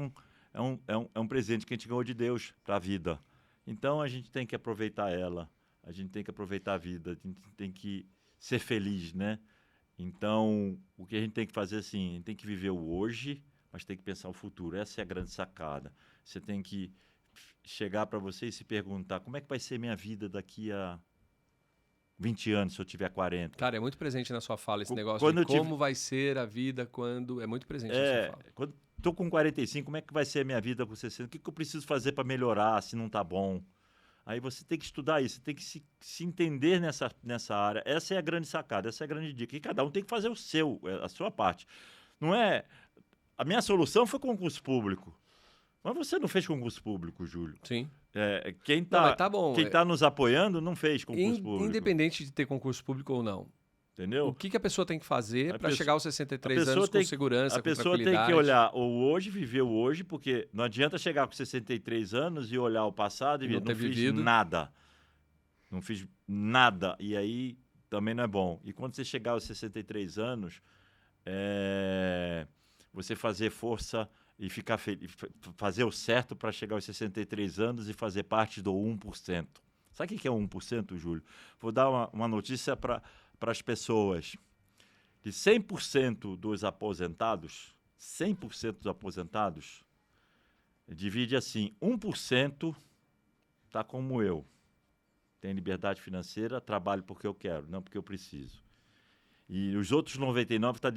um presente que a gente ganhou de Deus para a vida. Então, a gente tem que aproveitar ela, a gente tem que aproveitar a vida, a gente tem que ser feliz, né? Então, o que a gente tem que fazer assim, a gente tem que viver o hoje, mas tem que pensar o futuro. Essa é a grande sacada. Você tem que chegar para você e se perguntar como é que vai ser minha vida daqui a 20 anos, se eu tiver 40. Cara, é muito presente na sua fala esse negócio de como vai ser a vida quando... É muito presente na sua fala. Quando estou com 45, como é que vai ser a minha vida com 60? O que eu preciso fazer para melhorar se não está bom? Aí você tem que estudar isso, você tem que se entender nessa área. Essa é a grande sacada, essa é a grande dica. E cada um tem que fazer a sua parte. Não é... A minha solução foi concurso público. Mas você não fez concurso público, Júlio. Sim. Quem está nos apoiando não fez concurso público. Independente de ter concurso público ou não. Entendeu? O que a pessoa tem que fazer para chegar aos 63 anos com segurança, com tranquilidade? A pessoa tem que olhar o hoje, viver o hoje, porque não adianta chegar com 63 anos e olhar o passado e ver, não fiz nada. Não fiz nada. E aí também não é bom. E quando você chegar aos 63 anos, você fazer força e ficar feliz, fazer o certo para chegar aos 63 anos e fazer parte do 1%. Sabe o que é 1%, Júlio? Vou dar uma notícia para as pessoas. De 100% dos aposentados, 100% dos aposentados, divide assim, 1% está como eu. Tem liberdade financeira, trabalho porque eu quero, não porque eu preciso. E os outros 99% está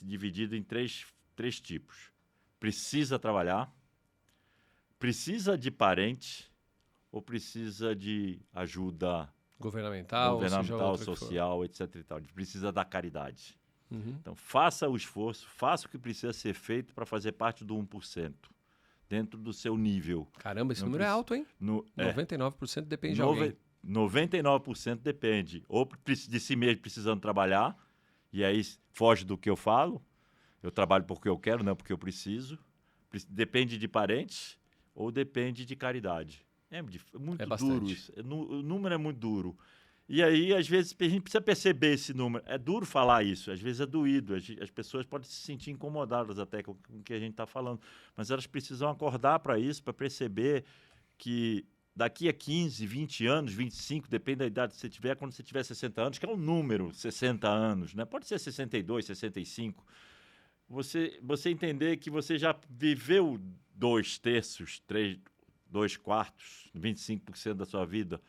dividido em três tipos. Precisa trabalhar, precisa de parente ou precisa de ajuda governamental social, etc. E tal. Precisa da caridade. Então, faça o esforço, faça o que precisa ser feito para fazer parte do 1%, dentro do seu nível. Caramba, esse número é alto, hein? 99% depende de alguém. 99% depende ou de si mesmo precisando trabalhar, e aí foge do que eu falo. Eu trabalho porque eu quero, não porque eu preciso. Depende de parentes ou depende de caridade. É muito duro isso. O número é muito duro. E aí, às vezes, a gente precisa perceber esse número. É duro falar isso, às vezes é doído. As pessoas podem se sentir incomodadas até com o que a gente está falando. Mas elas precisam acordar para isso, para perceber que daqui a 15, 20 anos, 25, depende da idade que você tiver, quando você tiver 60 anos, que é um número, 60 anos, né? Pode ser 62, 65. você entender que você já viveu 2/3, 2/4, 25% da sua vida.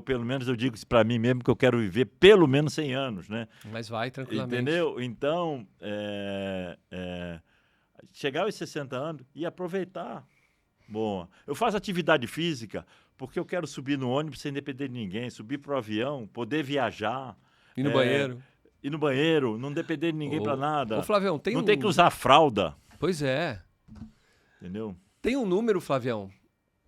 Pelo menos, eu digo isso para mim mesmo, que eu quero viver pelo menos 100 anos, né? Mas vai tranquilamente. Entendeu? Então, chegar aos 60 anos e aproveitar. Bom, eu faço atividade física porque eu quero subir no ônibus sem depender de ninguém, subir pro avião, poder viajar. E no banheiro. Ir no banheiro, não depender de ninguém para nada. Ô, Flavião, não ter que usar fralda. Pois é. Entendeu? Tem um número, Flavião,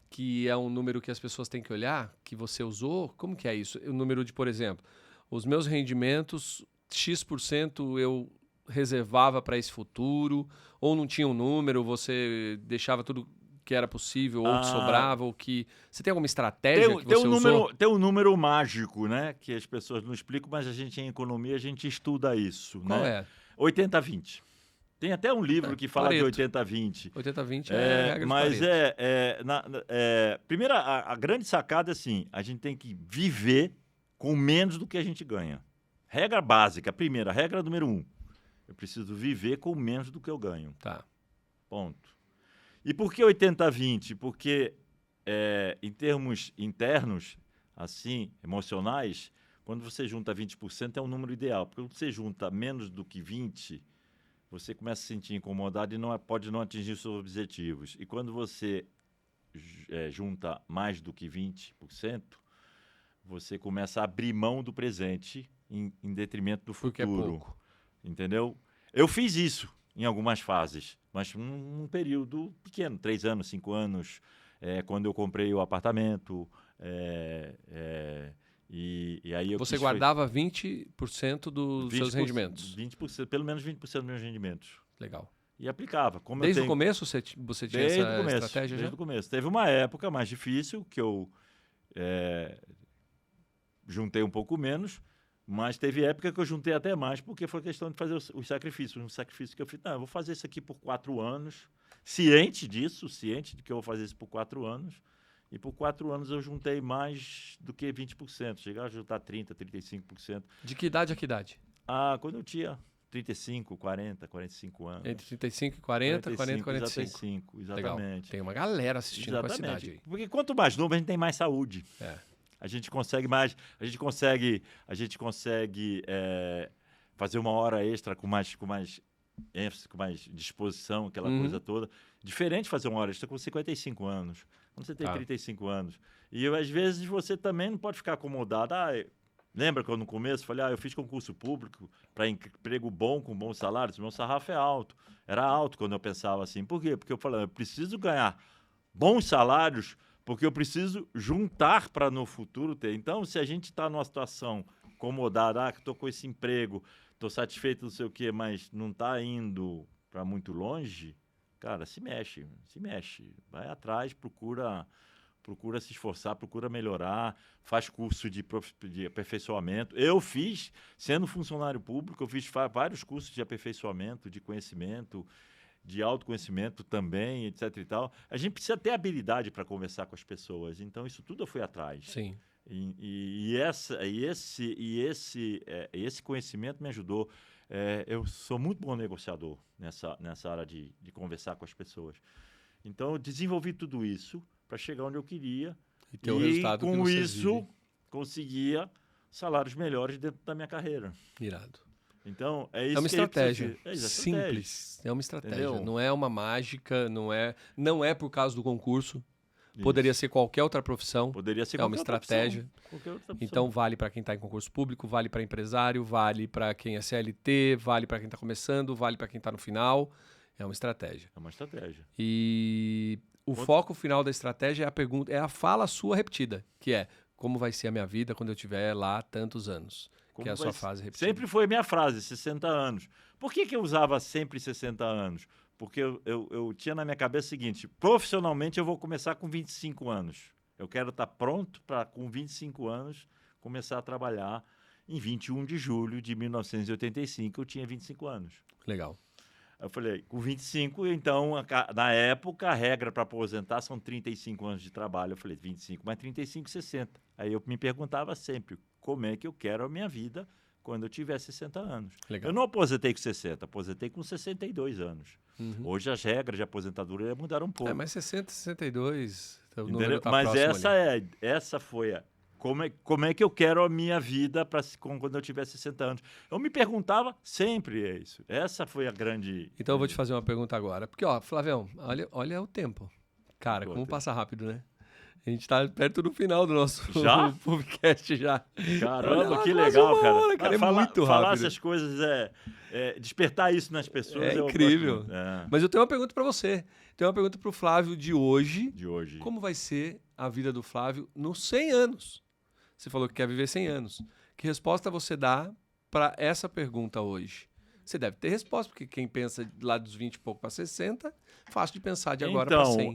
que é um número que as pessoas têm que olhar, que você usou. Como que é isso? O número de, por exemplo, os meus rendimentos, X% eu reservava para esse futuro, ou não tinha um número, você deixava tudo que era possível, ou que sobrava, ou que... Você tem alguma estratégia que você usou? Tem um número mágico, né? Que as pessoas não explicam, mas a gente, em economia, a gente estuda isso. Qual né? é? 80-20. Tem até um livro que fala Pareto. de 80-20. 80-20 é a regra mas de Pareto. Primeiro, a grande sacada é assim, a gente tem que viver com menos do que a gente ganha. Regra básica, primeira, regra número 1. Eu preciso viver com menos do que eu ganho. Tá. Ponto. E por que 80-20? Porque em termos internos, assim, emocionais, quando você junta 20% é um número ideal. Porque quando você junta menos do que 20%, você começa a se sentir incomodado e pode não atingir os seus objetivos. E quando você junta mais do que 20%, você começa a abrir mão do presente em detrimento do futuro. Porque é pouco. Entendeu? Eu fiz isso em algumas fases, mas num período pequeno, 3 anos, 5 anos, quando eu comprei o apartamento, e aí eu Você guardava 20% dos seus rendimentos? 20%, pelo menos 20% dos meus rendimentos. Legal. E aplicava. Desde o começo você tinha essa estratégia já? Desde o começo. Teve uma época mais difícil que eu juntei um pouco menos, mas teve época que eu juntei até mais, porque foi questão de fazer os sacrifícios. Um sacrifício que eu fiz, eu vou fazer isso aqui por 4 anos, ciente disso, ciente de que eu vou fazer isso por 4 anos, e por 4 anos eu juntei mais do que 20%, chegar a juntar 30%, 35%. De que idade a que idade? Quando eu tinha 35, 40, 45 anos. Entre 35 e 40, 40 e 45. Exatamente. Legal. Tem uma galera assistindo com essa idade aí. Porque quanto mais novo, a gente tem mais saúde. A gente consegue mais, a gente consegue fazer uma hora extra com mais ênfase, com mais disposição, aquela coisa toda. Diferente de fazer uma hora extra com 55 anos. Quando você tem 35 anos. E às vezes você também não pode ficar acomodado. Lembra quando no começo eu falei, eu fiz concurso público para emprego bom, com bons salários, meu sarrafo é alto. Era alto quando eu pensava assim. Por quê? Porque eu falei, eu preciso ganhar bons salários, porque eu preciso juntar para no futuro ter. Então, se a gente está numa situação acomodada, que estou com esse emprego, estou satisfeito, não sei o quê, mas não está indo para muito longe, cara, se mexe. Vai atrás, procura se esforçar, procura melhorar, faz curso de aperfeiçoamento. Eu fiz, sendo funcionário público, eu fiz vários cursos de aperfeiçoamento, de conhecimento, de autoconhecimento também, etc. e tal. A gente precisa ter habilidade para conversar com as pessoas. Então, isso tudo eu fui atrás. Sim. Esse conhecimento me ajudou. Eu sou muito bom negociador nessa área de conversar com as pessoas. Então, eu desenvolvi tudo isso para chegar onde eu queria. E ter o resultado que você isso, conseguia salários melhores dentro da minha carreira. Irado. Então, é isso é uma que estratégia. Simples. É uma estratégia. Entendeu? Não é uma mágica, não é por causa do concurso. Isso. Poderia ser qualquer outra profissão. Poderia ser uma estratégia. Qualquer outra profissão. Então, vale para quem está em concurso público, vale para empresário, vale para quem é CLT, vale para quem está começando, vale para quem está no final. É uma estratégia. É uma estratégia. E o foco final da estratégia é a pergunta, é a fala sua repetida, que é: como vai ser a minha vida quando eu tiver lá tantos anos? Que é a sua fase repetida. Sempre foi minha frase, 60 anos. Por que eu usava sempre 60 anos? Porque eu tinha na minha cabeça o seguinte: profissionalmente eu vou começar com 25 anos. Eu quero estar pronto para, com 25 anos, começar a trabalhar. Em 21 de julho de 1985, eu tinha 25 anos. Legal. Eu falei, com 25, então, na época, a regra para aposentar são 35 anos de trabalho. Eu falei, 25, mas 35, 60. Aí eu me perguntava sempre, como é que eu quero a minha vida quando eu tiver 60 anos. Legal. Eu não aposentei com 60, aposentei com 62 anos. Uhum. Hoje as regras de aposentadoria mudaram um pouco. Mas 60, 62, o Entendeu? número tá Mas próximo ali. essa foi a... Como é que eu quero a minha vida quando eu tiver 60 anos? Eu me perguntava sempre isso. Essa foi a grande... Então eu vou te fazer uma pergunta agora. Porque, Flavião, olha o tempo. Cara, como Conta. passa rápido, né? A gente tá perto do final do nosso Já? podcast já. Caramba, Olha, que quase legal, uma cara. hora, cara. É muito falar rápido. essas coisas, despertar isso nas pessoas. É eu gosto incrível. muito. Mas eu tenho uma pergunta pra você. Tenho uma pergunta pro Flávio de hoje. De hoje. Como vai ser a vida do Flávio nos 100 anos? Você falou que quer viver 100 anos. Que resposta você dá para essa pergunta hoje? Você deve ter resposta, porque quem pensa lá dos 20 e pouco para 60, fácil de pensar de agora para 100.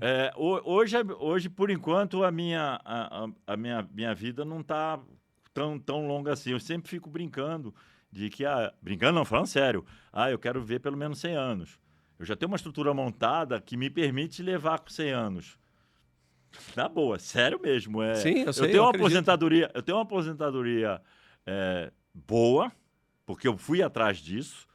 Hoje, por enquanto, a minha vida não está tão longa assim. Eu sempre fico brincando de que... brincando não, falando sério. Eu quero viver pelo menos 100 anos. Eu já tenho uma estrutura montada que me permite levar com 100 anos. Na boa, sério mesmo. Sim, eu sei, eu tenho eu uma aposentadoria boa, porque eu fui atrás disso.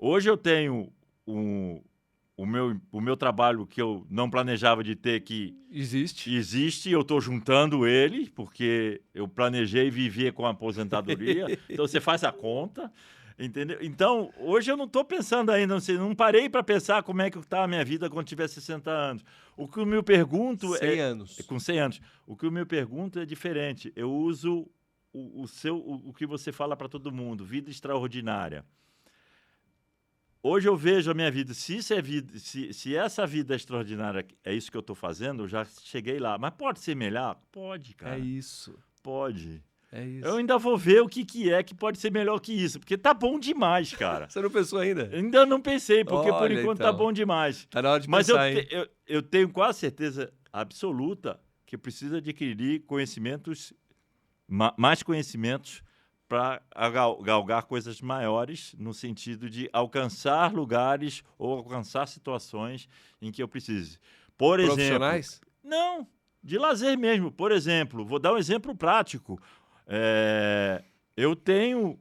Hoje eu tenho o meu trabalho que eu não planejava de ter, que existe, eu estou juntando ele, porque eu planejei viver com a aposentadoria. Então você faz a conta, entendeu? Então, hoje eu não estou pensando ainda, não parei para pensar como é que está a minha vida quando tiver 60 anos. O que eu me pergunto 100 anos. Com 100 anos. O que eu me pergunto é diferente. Eu uso o que você fala para todo mundo, vida extraordinária. Hoje eu vejo a minha vida, se essa vida extraordinária é isso que eu estou fazendo, eu já cheguei lá. Mas pode ser melhor? Pode, cara. É isso. Pode. É isso. Eu ainda vou ver o que pode ser melhor que isso, porque tá bom demais, cara. Você não pensou ainda? Ainda não pensei, porque por Olha, enquanto então. tá bom demais. Tá na hora de Mas pensar, eu tenho quase certeza absoluta que eu preciso adquirir conhecimentos, mais conhecimentos, para galgar coisas maiores, no sentido de alcançar lugares ou alcançar situações em que eu precise. Por exemplo... Profissionais? Não, de lazer mesmo. Por exemplo, vou dar um exemplo prático. Eu tenho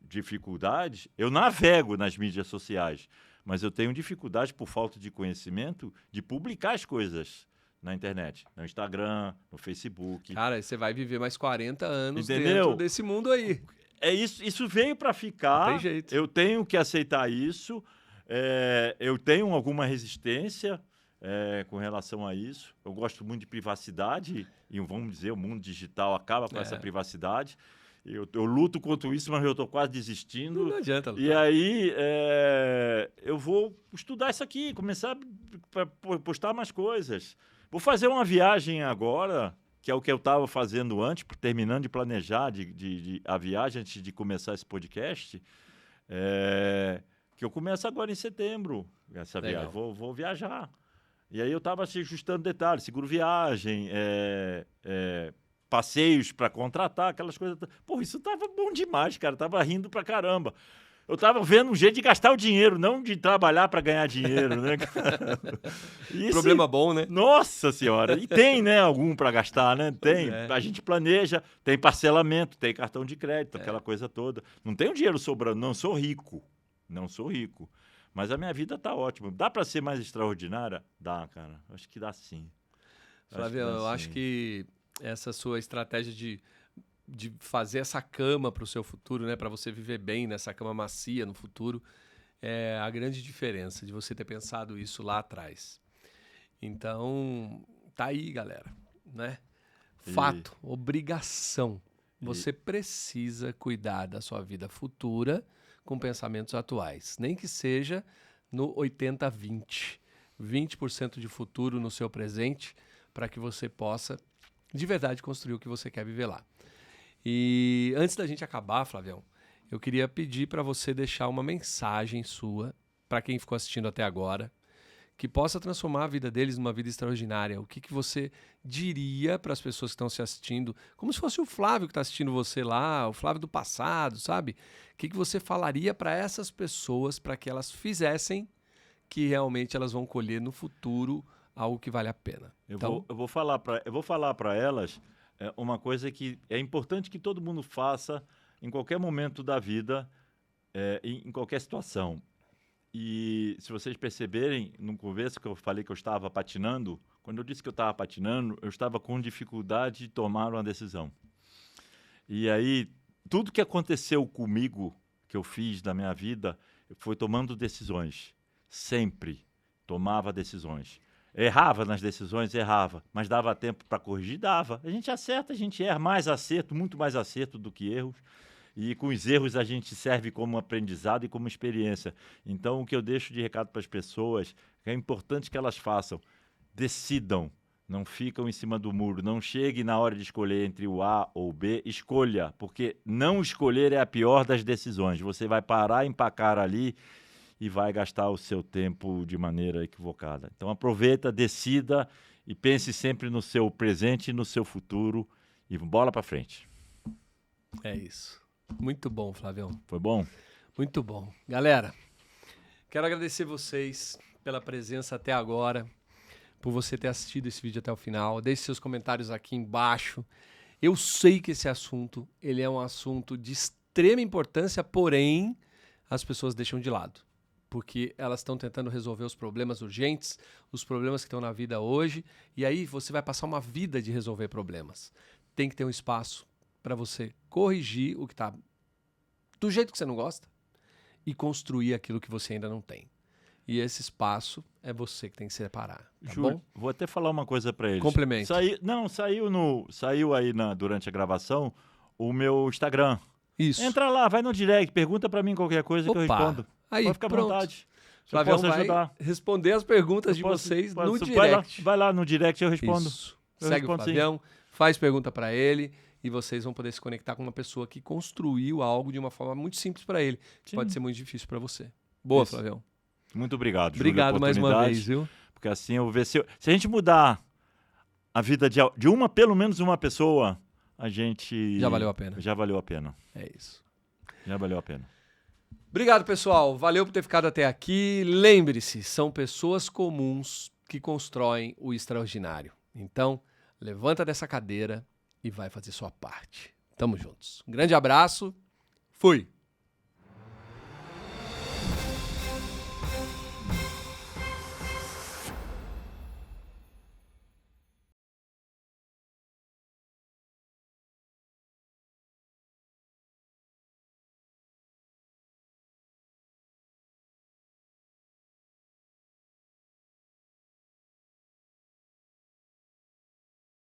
dificuldades, eu navego nas mídias sociais, mas eu tenho dificuldade, por falta de conhecimento, de publicar as coisas na internet, no Instagram, no Facebook. Cara, você vai viver mais 40 anos Entendeu? dentro desse mundo aí. Isso veio para ficar. Tem jeito. Eu tenho que aceitar isso. Eu tenho alguma resistência com relação a isso. Eu gosto muito de privacidade e, vamos dizer, o mundo digital acaba com essa privacidade. Eu luto contra isso, mas eu estou quase desistindo. Não adianta lutar. E aí eu vou estudar isso aqui, começar a postar mais coisas. Vou fazer uma viagem agora, que é o que eu estava fazendo antes, terminando de planejar a viagem antes de começar esse podcast, que eu começo agora em setembro, essa viagem. Vou viajar. E aí eu estava ajustando detalhes, seguro viagem, passeios para contratar, aquelas coisas. Pô, isso tava bom demais, cara. Tava rindo pra caramba. Eu tava vendo um jeito de gastar o dinheiro, não de trabalhar para ganhar dinheiro, né? Problema bom, né? Nossa Senhora! E tem, né, algum para gastar, né? Tem. A gente planeja, tem parcelamento, tem cartão de crédito, aquela coisa toda. Não tenho dinheiro sobrando, não sou rico. Não sou rico. Mas a minha vida tá ótima. Dá para ser mais extraordinária? Dá, cara. Acho que dá sim. Flávio, eu acho que essa sua estratégia de fazer essa cama para o seu futuro, né, para você viver bem nessa cama macia no futuro, é a grande diferença de você ter pensado isso lá atrás. Então, tá aí, galera, né? Fato, obrigação. Você precisa cuidar da sua vida futura com pensamentos atuais, nem que seja no 80-20. 20% de futuro no seu presente, para que você possa de verdade construir o que você quer viver lá. E antes da gente acabar, Flavião, eu queria pedir para você deixar uma mensagem sua para quem ficou assistindo até agora, que possa transformar a vida deles numa vida extraordinária. O que você diria para as pessoas que estão se assistindo, como se fosse o Flávio que está assistindo você lá, o Flávio do passado, sabe? O que você falaria para essas pessoas para que elas fizessem, que realmente elas vão colher no futuro algo que vale a pena? Eu vou falar para elas uma coisa que é importante que todo mundo faça, em qualquer momento da vida, em qualquer situação. E se vocês perceberem, no começo que eu falei que eu estava patinando, quando eu disse que eu estava patinando, eu estava com dificuldade de tomar uma decisão. E aí, tudo que aconteceu comigo, que eu fiz na minha vida, foi tomando decisões. Sempre tomava decisões. Errava nas decisões, errava. Mas dava tempo para corrigir? Dava. A gente acerta, a gente erra. Mais acerto, muito mais acerto do que erros. E com os erros a gente serve como aprendizado e como experiência. Então, o que eu deixo de recado para as pessoas, é importante que elas façam. Decidam. Não ficam em cima do muro. Não chegue na hora de escolher entre o A ou o B. Escolha, porque não escolher é a pior das decisões. Você vai parar, empacar ali e vai gastar o seu tempo de maneira equivocada. Então aproveita, decida e pense sempre no seu presente e no seu futuro e bola para frente. É isso. Muito bom, Flavião. Foi bom? Muito bom. Galera, quero agradecer vocês pela presença até agora, por você ter assistido esse vídeo até o final. Deixe seus comentários aqui embaixo. Eu sei que esse assunto, ele é um assunto de extrema importância, porém, as pessoas deixam de lado. Porque elas estão tentando resolver os problemas urgentes, os problemas que estão na vida hoje, e aí você vai passar uma vida de resolver problemas. Tem que ter um espaço para você corrigir o que está do jeito que você não gosta e construir aquilo que você ainda não tem. E esse espaço é você que tem que separar. Tá Júlio, bom? vou até falar uma coisa para eles. Complemento. Saiu aí durante a gravação o meu Instagram. Isso. Entra lá, vai no direct, pergunta para mim qualquer coisa que eu respondo. Aí, pode ficar à vontade. Flavião posso ajudar. vai responder as perguntas de vocês no direct. Vai lá no direct, eu respondo. Isso. Segue o Flavião, faz pergunta para ele e vocês vão poder se conectar com uma pessoa que construiu algo de uma forma muito simples para ele, que Sim. pode ser muito difícil para você. Boa, Isso. Flavião. Muito obrigado, Júlio. Obrigado mais uma vez, viu? Porque assim eu vou ver se a gente mudar a vida de pelo menos uma pessoa, a gente... Já valeu a pena. Já valeu a pena. É isso. Já valeu a pena. Obrigado, pessoal. Valeu por ter ficado até aqui. Lembre-se, são pessoas comuns que constroem o extraordinário. Então, levanta dessa cadeira e vai fazer sua parte. Tamo juntos. Um grande abraço. Fui!